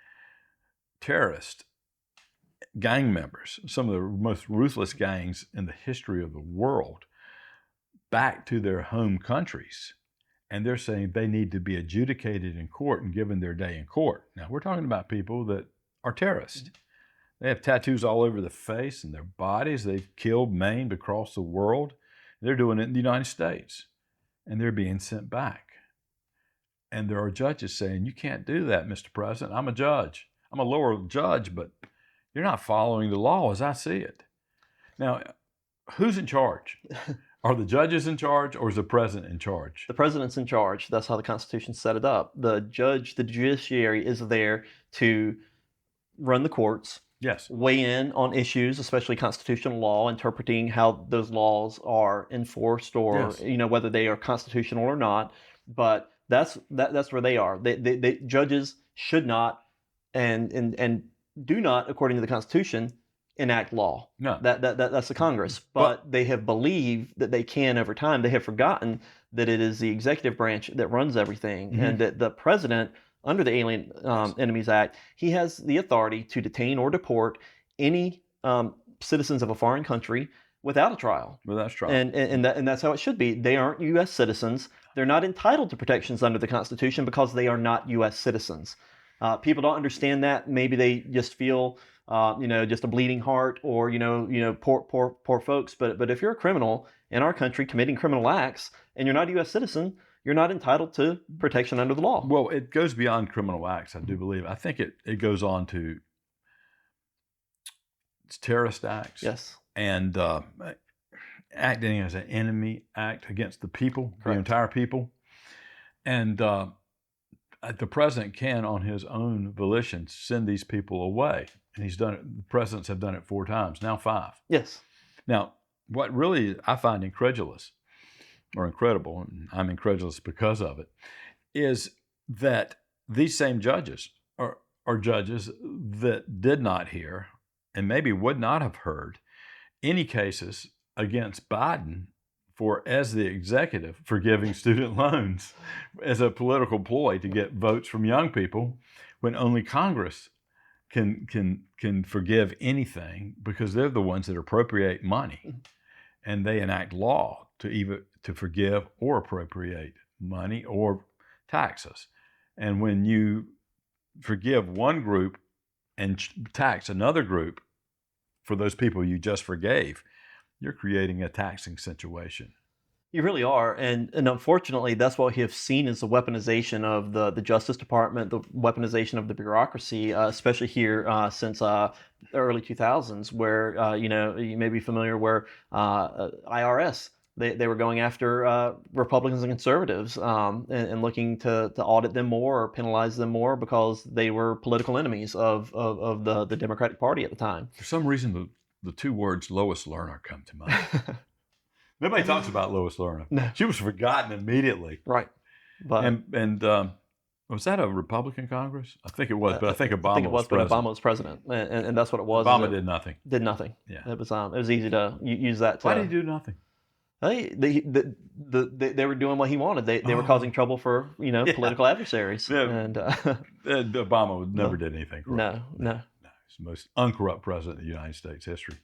terrorists gang members, some of the most ruthless gangs in the history of the world, back to their home countries. And they're saying they need to be adjudicated in court and given their day in court. Now, we're talking about people that are terrorists. They have tattoos all over the face and their bodies. They've killed, maimed across the world. They're doing it in the United States, and they're being sent back. And there are judges saying, you can't do that, Mr. President. I'm a judge. I'm a lower judge, but you're not following the law as I see it. Now, who's in charge? Are the judges in charge, or is the president in charge? The president's in charge. That's how the Constitution set it up. The judiciary is there to run the courts, Yes. weigh in on issues, especially constitutional law, interpreting how those laws are enforced, or Yes. whether they are constitutional or not. But that's where they are. They judges should not and do not, according to the Constitution, enact law. No. That's the Congress. But they have believed that they can over time. They have forgotten that it is the executive branch that runs everything, and that the president, under the Alien Enemies Act, he has the authority to detain or deport any citizens of a foreign country without a trial. Without a trial. And that's how it should be. They aren't U.S. citizens. They're not entitled to protections under the Constitution because they are not U.S. citizens. People don't understand that. Maybe they just feel, just a bleeding heart, or poor folks. But if you're a criminal in our country committing criminal acts and you're not a U.S. citizen, you're not entitled to protection under the law. Well, it goes beyond criminal acts, I do believe. I think it goes on to terrorist acts. Yes. And acting as an enemy act against the people, Correct. the entire people. And the president can, on his own volition, send these people away. And he's done it. The presidents have done it 4 times, now 5. Yes. Now, what really I find incredulous, or incredible, and I'm incredulous because of it, is that these same judges are judges that did not hear, and maybe would not have heard, any cases against Biden as the executive, forgiving student loans as a political ploy to get votes from young people, when only Congress can forgive anything, because they're the ones that appropriate money, and they enact law to forgive or appropriate money or taxes. And when you forgive one group and tax another group for those people you just forgave, you're creating a taxing situation. You really are, and unfortunately, that's what we have seen is the weaponization of the Justice Department, the weaponization of the bureaucracy, especially here since the early 2000s, where you may be familiar, where IRS they were going after Republicans and conservatives and looking to audit them more or penalize them more because they were political enemies of the Democratic Party at the time. For some reason, the 2 words Lois Lerner come to mind. Nobody talks about Lois Lerner. No. She was forgotten immediately. Right. But And was that a Republican Congress? I think it was, but I think Obama was but president. Obama was president, and that's what it was. Obama did nothing. Did nothing. Yeah. It was easy to use that. Why did he do nothing? They were doing what he wanted. They were causing trouble for political adversaries. Yeah. And Obama never did anything corrupt. No. He's the most uncorrupt president in the United States history,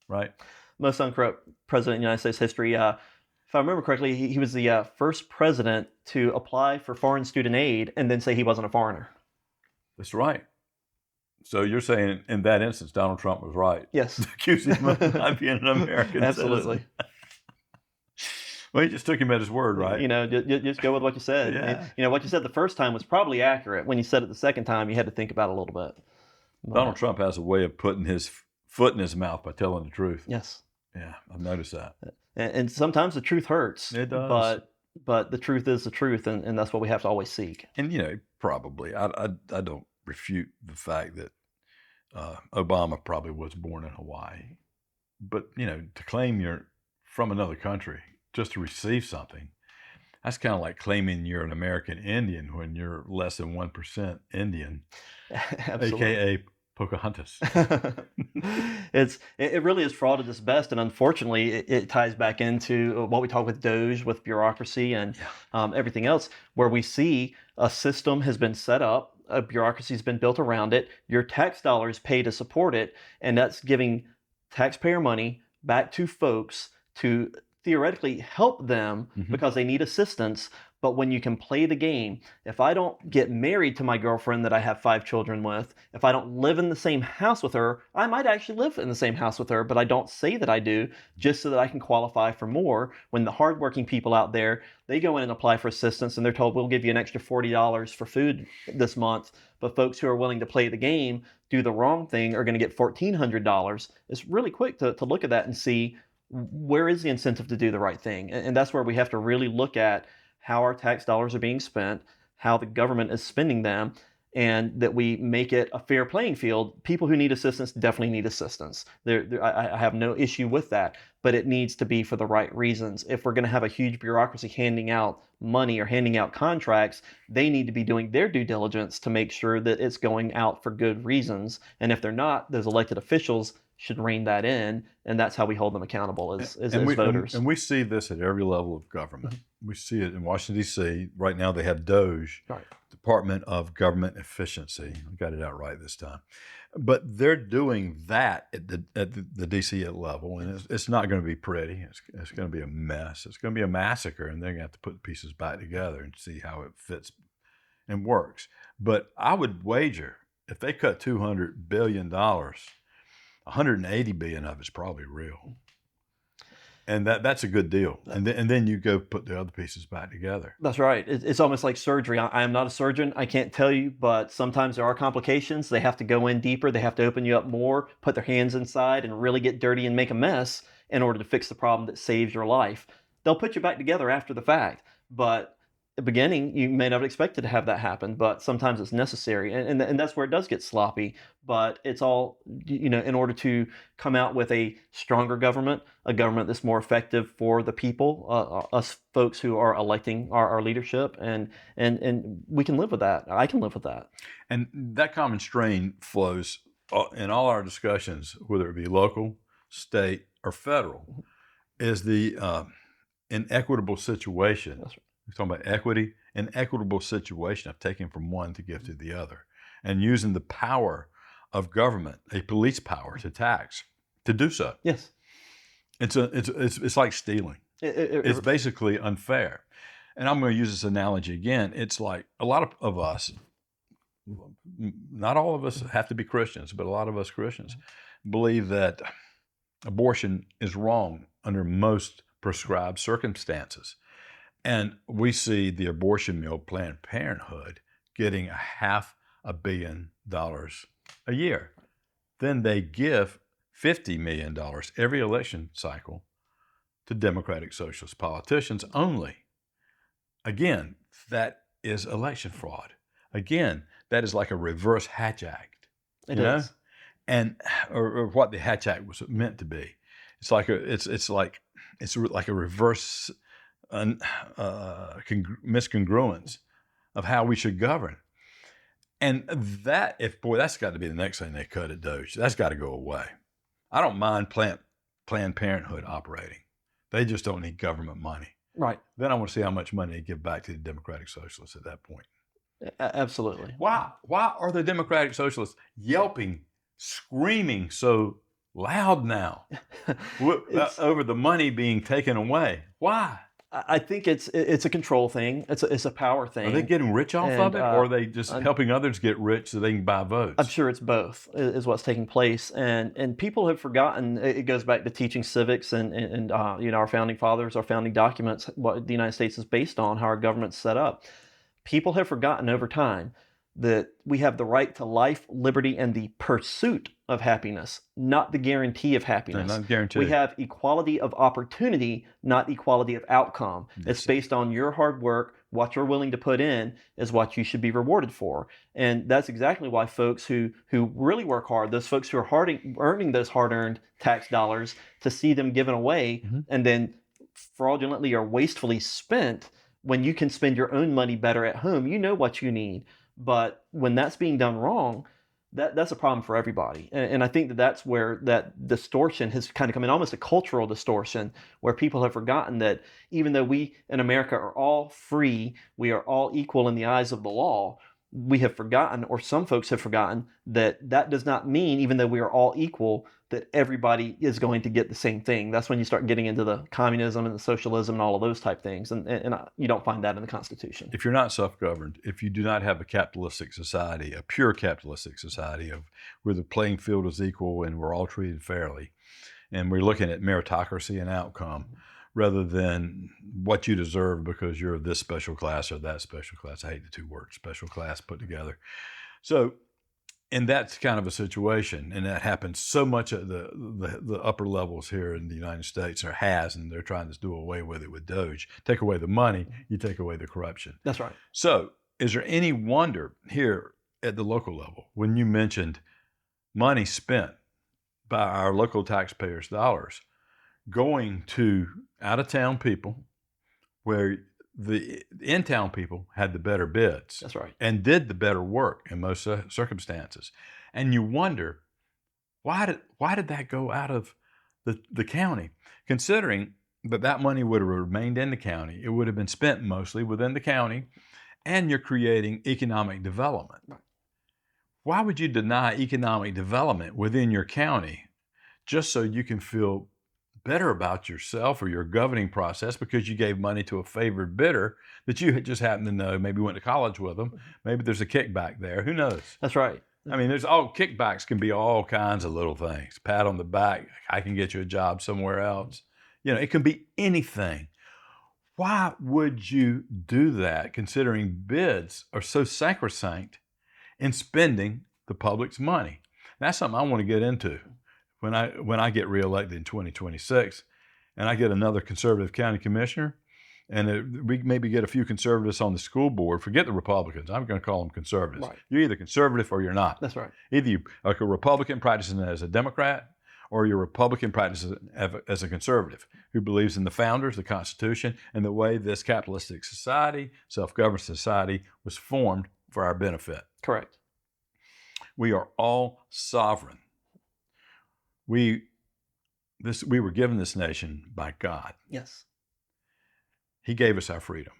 right? Most uncorrupt president in the United States history. If I remember correctly, he was the first president to apply for foreign student aid and then say he wasn't a foreigner. That's right. So you're saying in that instance, Donald Trump was right. Yes. Accusing him of not being an American Absolutely. citizen. Well, he just took him at his word, right? Just go with what you said. Yeah. And, what you said the first time was probably accurate. When you said it the second time, you had to think about it a little bit. Donald Trump has a way of putting his foot in his mouth by telling the truth. Yes. Yeah, I've noticed that. And sometimes the truth hurts. It does. But the truth is the truth, and that's what we have to always seek. And probably I don't refute the fact that Obama probably was born in Hawaii, but to claim you're from another country just to receive something, that's kind of like claiming you're an American Indian when you're less than 1% Indian, aka Pocahontas. It really is fraud at its best, and unfortunately, it ties back into what we talk with DOJ, with bureaucracy, and everything else, where we see a system has been set up a bureaucracy's been built around it. Your tax dollars pay to support it, and that's giving taxpayer money back to folks to theoretically help them Mhm. because they need assistance. But when you can play the game, if I don't get married to my girlfriend that I have 5 children with, if I don't live in the same house with her, I might actually live in the same house with her, but I don't say that I do just so that I can qualify for more. When the hardworking people out there, they go in and apply for assistance and they're told, we'll give you an extra $40 for food this month. But folks who are willing to play the game, do the wrong thing, are going to get $1,400. It's really quick to look at that and see where is the incentive to do the right thing. And that's where we have to really look at how our tax dollars are being spent, how the government is spending them, and that we make it a fair playing field. People who need assistance definitely need assistance. I have no issue with that, but it needs to be for the right reasons. If we're going to have a huge bureaucracy handing out money or handing out contracts, they need to be doing their due diligence to make sure that it's going out for good reasons. And if they're not, those elected officials should rein that in, and that's how we hold them accountable as voters. And we see this at every level of government. We see it in Washington, D.C. Right now they have DOGE, Right. Department of Government Efficiency. I got it out right this time. But they're doing that at the D.C. level, and it's not going to be pretty. It's going to be a mess. It's going to be a massacre, and they're going to have to put the pieces back together and see how it fits and works. But I would wager if they cut $200 billion, 180 billion of it's probably real. And that's a good deal. And then you go put the other pieces back together. That's right. It's almost like surgery. I am not a surgeon. I can't tell you, but sometimes there are complications. They have to go in deeper. They have to open you up more, put their hands inside, and really get dirty and make a mess in order to fix the problem that saves your life. They'll put you back together after the fact, but at the beginning, you may not have expected to have that happen, but sometimes it's necessary. And that's where it does get sloppy. But it's all, in order to come out with a stronger government, a government that's more effective for the people, us folks who are electing our leadership, and we can live with that. I can live with that. And that common strain flows in all our discussions, whether it be local, state, or federal, is the inequitable situation. That's right. We're talking about equity, an equitable situation of taking from one to give to the other, and using the power of government, a police power to tax, to do so. Yes. It's like stealing. It's basically unfair. And I'm going to use this analogy again. It's like a lot of us, not all of us have to be Christians, but a lot of us Christians believe that abortion is wrong under most prescribed circumstances. And we see the abortion mill, Planned Parenthood, getting $500 million a year. Then they give $50 million every election cycle to Democratic Socialist politicians only. Again, that is election fraud. Again, that is like a reverse Hatch Act. It is. And or what the Hatch Act was meant to be. It's like a reverse miscongruence of how we should govern. And that's got to be the next thing they cut at DOGE. That's got to go away. I don't mind Planned Parenthood operating. They just don't need government money. Right. Then I want to see how much money they give back to the Democratic Socialists at that point. Absolutely. Why are the Democratic Socialists yelping, screaming so loud now over the money being taken away? Why? I think it's a control thing. It's a power thing. Are they getting rich off of it, or are they just helping others get rich so they can buy votes? I'm sure it's both is what's taking place, and people have forgotten. It goes back to teaching civics and our founding fathers, our founding documents, what the United States is based on, how our government's set up. People have forgotten over time that we have the right to life, liberty, and the pursuit of happiness, not the guarantee of happiness. No, not guaranteed. We have equality of opportunity, not equality of outcome. It's based on your hard work. What you're willing to put in is what you should be rewarded for. And that's exactly why folks who really work hard, those folks who are earning those hard-earned tax dollars, to see them given away and then fraudulently or wastefully spent, when you can spend your own money better at home, you know what you need. But when that's being done wrong, that's a problem for everybody. And I think that's where that distortion has kind of come in, almost a cultural distortion, where people have forgotten that even though we in America are all free, we are all equal in the eyes of the law, we have forgotten, or some folks have forgotten, that that does not mean, even though we are all equal, that everybody is going to get the same thing. That's when you start getting into the communism and the socialism and all of those type things, and you don't find that in the Constitution. If you're not self-governed, if you do not have a capitalistic society, a pure capitalistic society of where the playing field is equal and we're all treated fairly, and we're looking at meritocracy and outcome rather than what you deserve because you're of this special class or that special class. I hate the two words, special class, put together. So, and that's kind of a situation, and that happens so much at the upper levels here in the United States, or has, and they're trying to do away with it with Doge. Take away the money, you take away the corruption. That's right. So, is there any wonder here at the local level when you mentioned money spent by our local taxpayers' dollars going to out-of-town people where the in-town people had the better bids? That's right. And did the better work in most circumstances. And you wonder, why did that go out of the county? Considering that money would have remained in the county, it would have been spent mostly within the county, and you're creating economic development. Right. Why would you deny economic development within your county just so you can feel better about yourself or your governing process because you gave money to a favored bidder that you just happen to know, maybe went to college with them, maybe there's a kickback there, who knows? That's right. I mean, there's all kickbacks can be all kinds of little things. Pat on the back, I can get you a job somewhere else. You know, it can be anything. Why would you do that considering bids are so sacrosanct in spending the public's money? That's something I want to get into when I get reelected in 2026 and I get another conservative county commissioner, and we maybe get a few conservatives on the school board. Forget the Republicans. I'm going to call them conservatives. Right. You're either conservative or you're not. That's right. Either you are a Republican practicing as a Democrat, or you're a Republican practicing as a conservative who believes in the founders, the Constitution, and the way this capitalistic society, self-governed society, was formed for our benefit. Correct. We are all sovereign. We were given this nation by God. Yes. He gave us our freedom.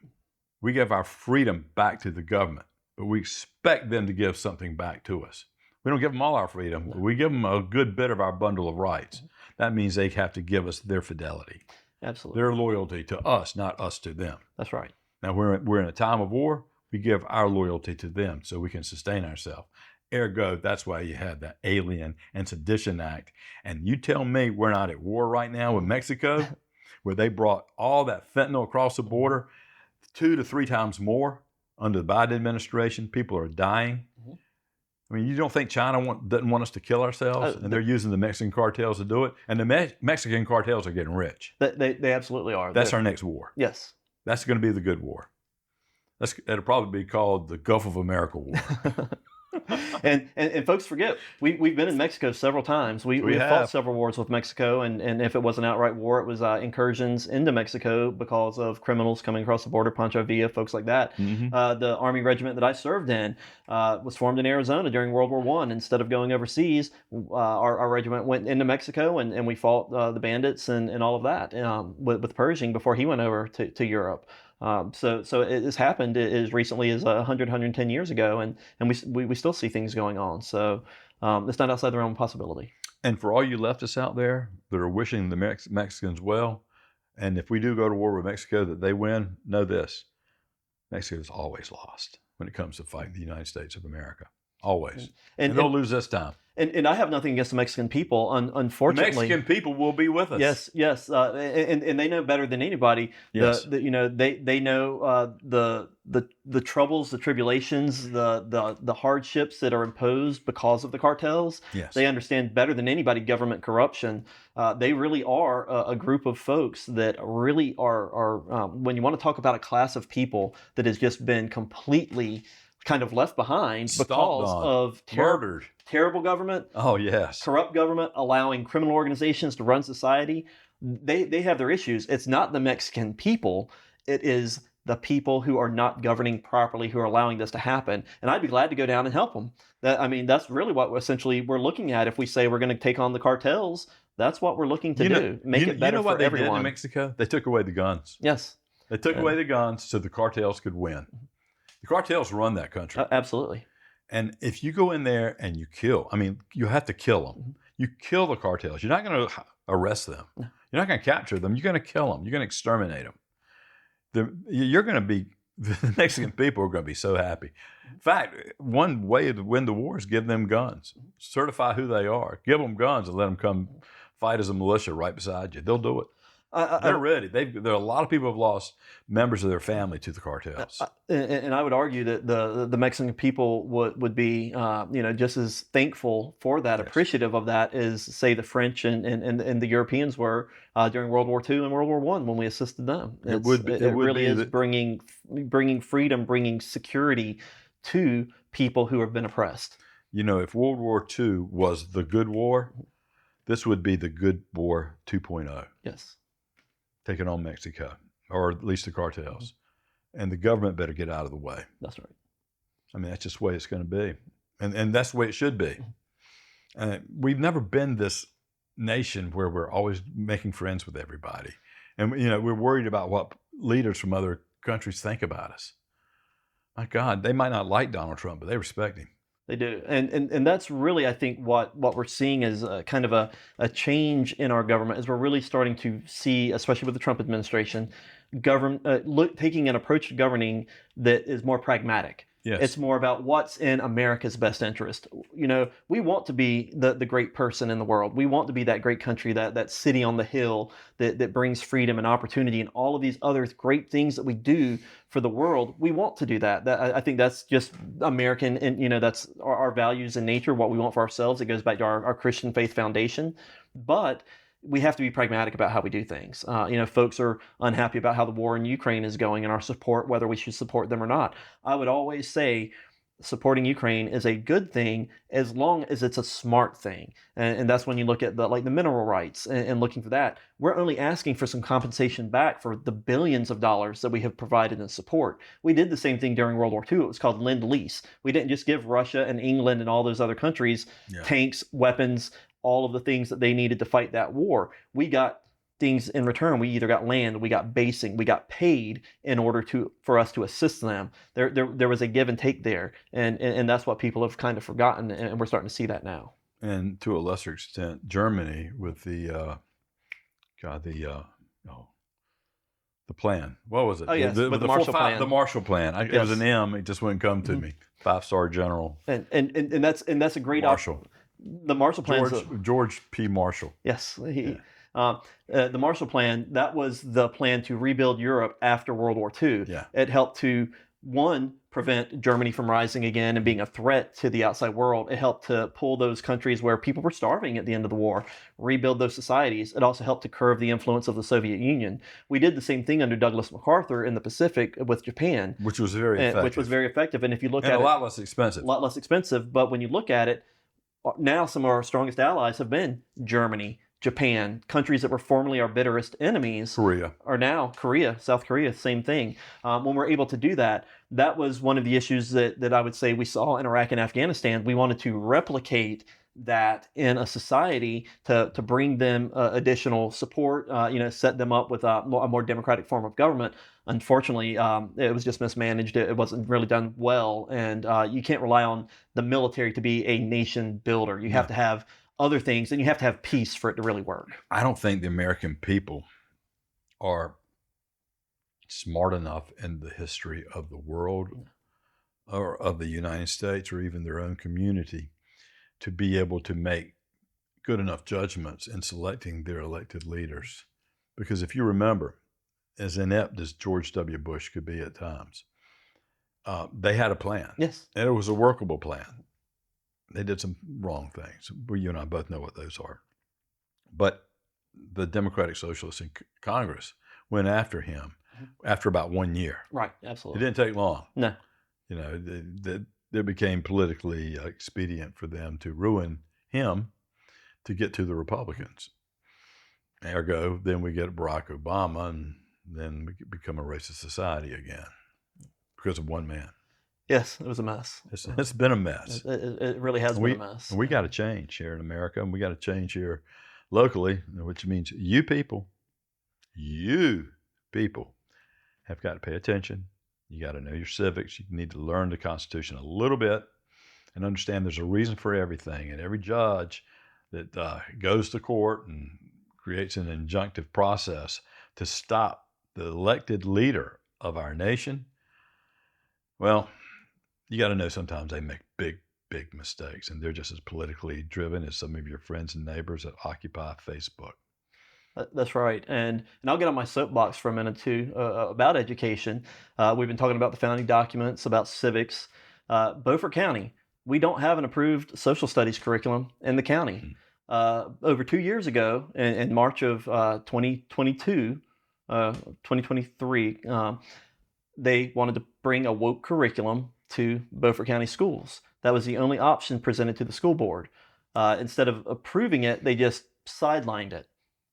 We give our freedom back to the government, but we expect them to give something back to us. We don't give them all our freedom, but we give them a good bit of our bundle of rights. That means they have to give us their fidelity, Absolutely. their loyalty to us, not us to them. That's right. Now, we're in a time of war. We give our loyalty to them so we can sustain ourselves. Ergo, that's why you had the Alien and Sedition Act. And you tell me we're not at war right now with Mexico, where they brought all that fentanyl across the border, 2 to 3 times more under the Biden administration. People are dying. I mean, you don't think China doesn't want us to kill ourselves, and they're using the Mexican cartels to do it? And the Mexican cartels are getting rich. They absolutely are. That's our next war. Yes. That's going to be the good war. That'll probably be called the Gulf of America War. and folks forget, we've been in Mexico several times. We have fought several wars with Mexico, and if it was an outright war, it was incursions into Mexico because of criminals coming across the border, Pancho Villa, folks like that. Mm-hmm. The Army regiment that I served in was formed in Arizona during World War I. Instead of going overseas, our regiment went into Mexico, and we fought the bandits and all of that with Pershing before he went over to Europe. So it has happened as recently as 100, 110 years ago, and we still see things going on. So it's not outside the realm of possibility. And for all you leftists out there that are wishing the Mexicans well, and if we do go to war with Mexico that they win, know this: Mexico's always lost when it comes to fighting the United States of America. Always. And they'll lose this time. And I have nothing against the Mexican people, unfortunately. The Mexican people will be with us. Yes. And they know better than anybody. Yes. They know the troubles, the tribulations, the hardships that are imposed because of the cartels. Yes. They understand better than anybody government corruption. They really are a group of folks that really are when you want to talk about a class of people that has just been completely kind of left behind because of terrible government. Oh, yes. Corrupt government, allowing criminal organizations to run society. They have their issues. It's not the Mexican people. It is the people who are not governing properly who are allowing this to happen. And I'd be glad to go down and help them. That's really what essentially we're looking at. If we say we're going to take on the cartels, that's what we're looking to do. Make it better for everyone. You know what they did in Mexico? They took away the guns. Yes. They took away the guns so the cartels could win. The The cartels run that country. Absolutely. And if you go in there and you kill, I mean, you have to kill them. Mhm. You kill the cartels. You're not going to arrest them. No. You're not going to capture them. You're going to kill them. You're going to exterminate them. You're going to be, the Mexican people are going to be so happy. In fact, one way to win the war is give them guns. Certify who they are. Give them guns and let them come fight as a militia right beside you. They'll do it. They're ready. There are a lot of people have lost members of their family to the cartels. And I would argue that the Mexican people would be just as thankful for that, Yes. appreciative of that, as say the French and the Europeans were during World War II and World War I when we assisted them. It would be- It would really be is that- bringing freedom, bringing security to people who have been oppressed. You know, if World War II was the good war, this would be the good war 2.0, Yes. taking on Mexico, or at least the cartels. And the government better get out of the way. That's right. I mean, that's just the way it's going to be. And that's the way it should be. We've never been this nation where we're always making friends with everybody. And, you know, we're worried about what leaders from other countries think about us. My God, they might not like Donald Trump, but they respect him. They do, and that's really, I think, what we're seeing is kind of a change in our government, as we're really starting to see, especially with the Trump administration, taking an approach to governing that is more pragmatic. Yes. It's more about what's in America's best interest. You know, we want to be the great person in the world. We want to be that great country, that city on the hill that brings freedom and opportunity and all of these other great things that we do for the world. We want to do that. I think that's just American, and that's our values in nature, what we want for ourselves. It goes back to our Christian faith foundation. But we have to be pragmatic about how we do things. Folks are unhappy about how the war in Ukraine is going and our support, whether we should support them or not. I would always say supporting Ukraine is a good thing as long as it's a smart thing. And that's when you look at the mineral rights and looking for that. We're only asking for some compensation back for the billions of dollars that we have provided in support. We did the same thing during World War II. It was called Lend-Lease. We didn't just give Russia and England and all those other countries tanks, weapons, all of the things that they needed to fight that war. We got things in return. We either got land, we got basing, we got paid in order for us to assist them. There was a give and take there, and that's what people have kind of forgotten, and we're starting to see that now. And to a lesser extent, Germany with the plan. What was it? Oh yes, with the Marshall Plan. The Marshall Plan. It was an M. It just wouldn't come to me. 5-star general. And that's a great Marshall. The Marshall Plan. George P. Marshall. Yes. The Marshall Plan, that was the plan to rebuild Europe after World War II. Yeah. It helped to, one, prevent Germany from rising again and being a threat to the outside world. It helped to pull those countries where people were starving at the end of the war, rebuild those societies. It also helped to curb the influence of the Soviet Union. We did the same thing under Douglas MacArthur in the Pacific with Japan. Which was very effective. And if you look at it, a lot less expensive. A lot less expensive. But when you look at it, now some of our strongest allies have been Germany, Japan, countries that were formerly our bitterest enemies. Korea. Are now Korea, South Korea, same thing. When we're able to do that, that was one of the issues that I would say we saw in Iraq and Afghanistan. We wanted to replicate that in a society to bring them additional support, set them up with a more democratic form of government. Unfortunately, it was just mismanaged. It wasn't really done well. And you can't rely on the military to be a nation builder. You have to have other things, and you have to have peace for it to really work. I don't think the American people are smart enough in the history of the world or of the United States or even their own community to be able to make good enough judgments in selecting their elected leaders. Because if you remember, as inept as George W. Bush could be at times, they had a plan. Yes. And it was a workable plan. They did some wrong things. You and I both know what those are. But the Democratic Socialists in Congress went after him after about 1 year. Right, absolutely. It didn't take long. No. It became politically expedient for them to ruin him to get to the Republicans. Ergo, then we get Barack Obama, and then we become a racist society again because of one man. Yes, it was a mess. It's been a mess. It really has been a mess. We got to change here in America, and we got to change here locally, which means you people have got to pay attention You got to know your civics. You need to learn the Constitution a little bit and understand there's a reason for everything. And every judge that goes to court and creates an injunctive process to stop the elected leader of our nation, well, you got to know sometimes they make big, big mistakes, and they're just as politically driven as some of your friends and neighbors that occupy Facebook. That's right, and I'll get on my soapbox for a minute too about education. We've been talking about the founding documents, about civics. Beaufort County, we don't have an approved social studies curriculum in the county. Mm. Over 2 years ago, in March of 2022, 2023, they wanted to bring a woke curriculum to Beaufort County schools. That was the only option presented to the school board. Instead of approving it, they just sidelined it.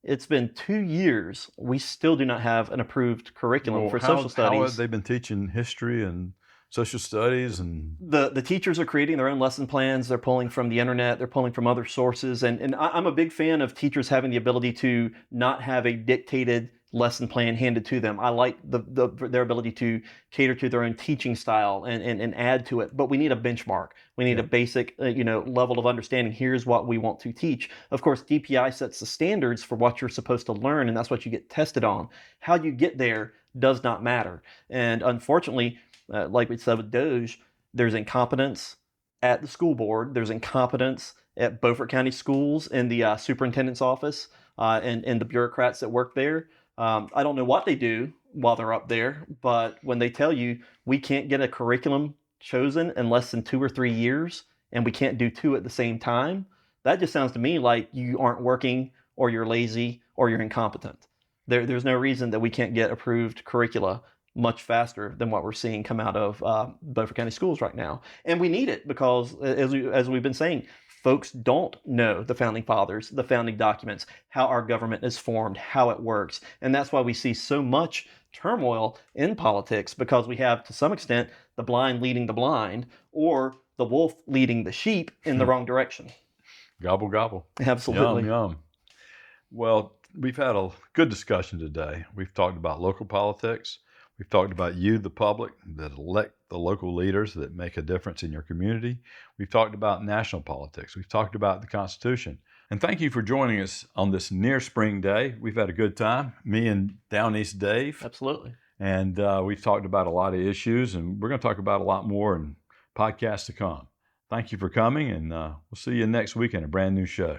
It's been 2 years. We still do not have an approved curriculum for social How have studies. they been teaching history and social studies? And The teachers are creating their own lesson plans. They're pulling from the internet. They're pulling from other sources. And I'm a big fan of teachers having the ability to not have a dictated lesson plan handed to them. I like their ability to cater to their own teaching style and add to it. But we need a benchmark. We need a basic level of understanding. Here's what we want to teach. Of course, DPI sets the standards for what you're supposed to learn, and that's what you get tested on. How you get there does not matter. And unfortunately, like we said with Doge, there's incompetence at the school board. There's incompetence at Beaufort County Schools in the superintendent's office and the bureaucrats that work there. I don't know what they do while they're up there, but when they tell you we can't get a curriculum chosen in less than 2 or 3 years and we can't do two at the same time, that just sounds to me like you aren't working or you're lazy or you're incompetent. There's no reason that we can't get approved curricula much faster than what we're seeing come out of Beaufort County schools right now. And we need it because, as we've been saying, folks don't know the founding fathers, the founding documents, how our government is formed, how it works. And that's why we see so much turmoil in politics, because we have, to some extent, the blind leading the blind, or the wolf leading the sheep in the wrong direction. gobble, gobble. Absolutely. Yum, yum. Well, we've had a good discussion today. We've talked about local politics. We've talked about you, the public, that elect the local leaders that make a difference in your community. We've talked about national politics. We've talked about the Constitution. And thank you for joining us on this near spring day. We've had a good time, me and Down East Dave. Absolutely. And we've talked about a lot of issues, and we're going to talk about a lot more in podcasts to come. Thank you for coming, and we'll see you next week in a brand new show.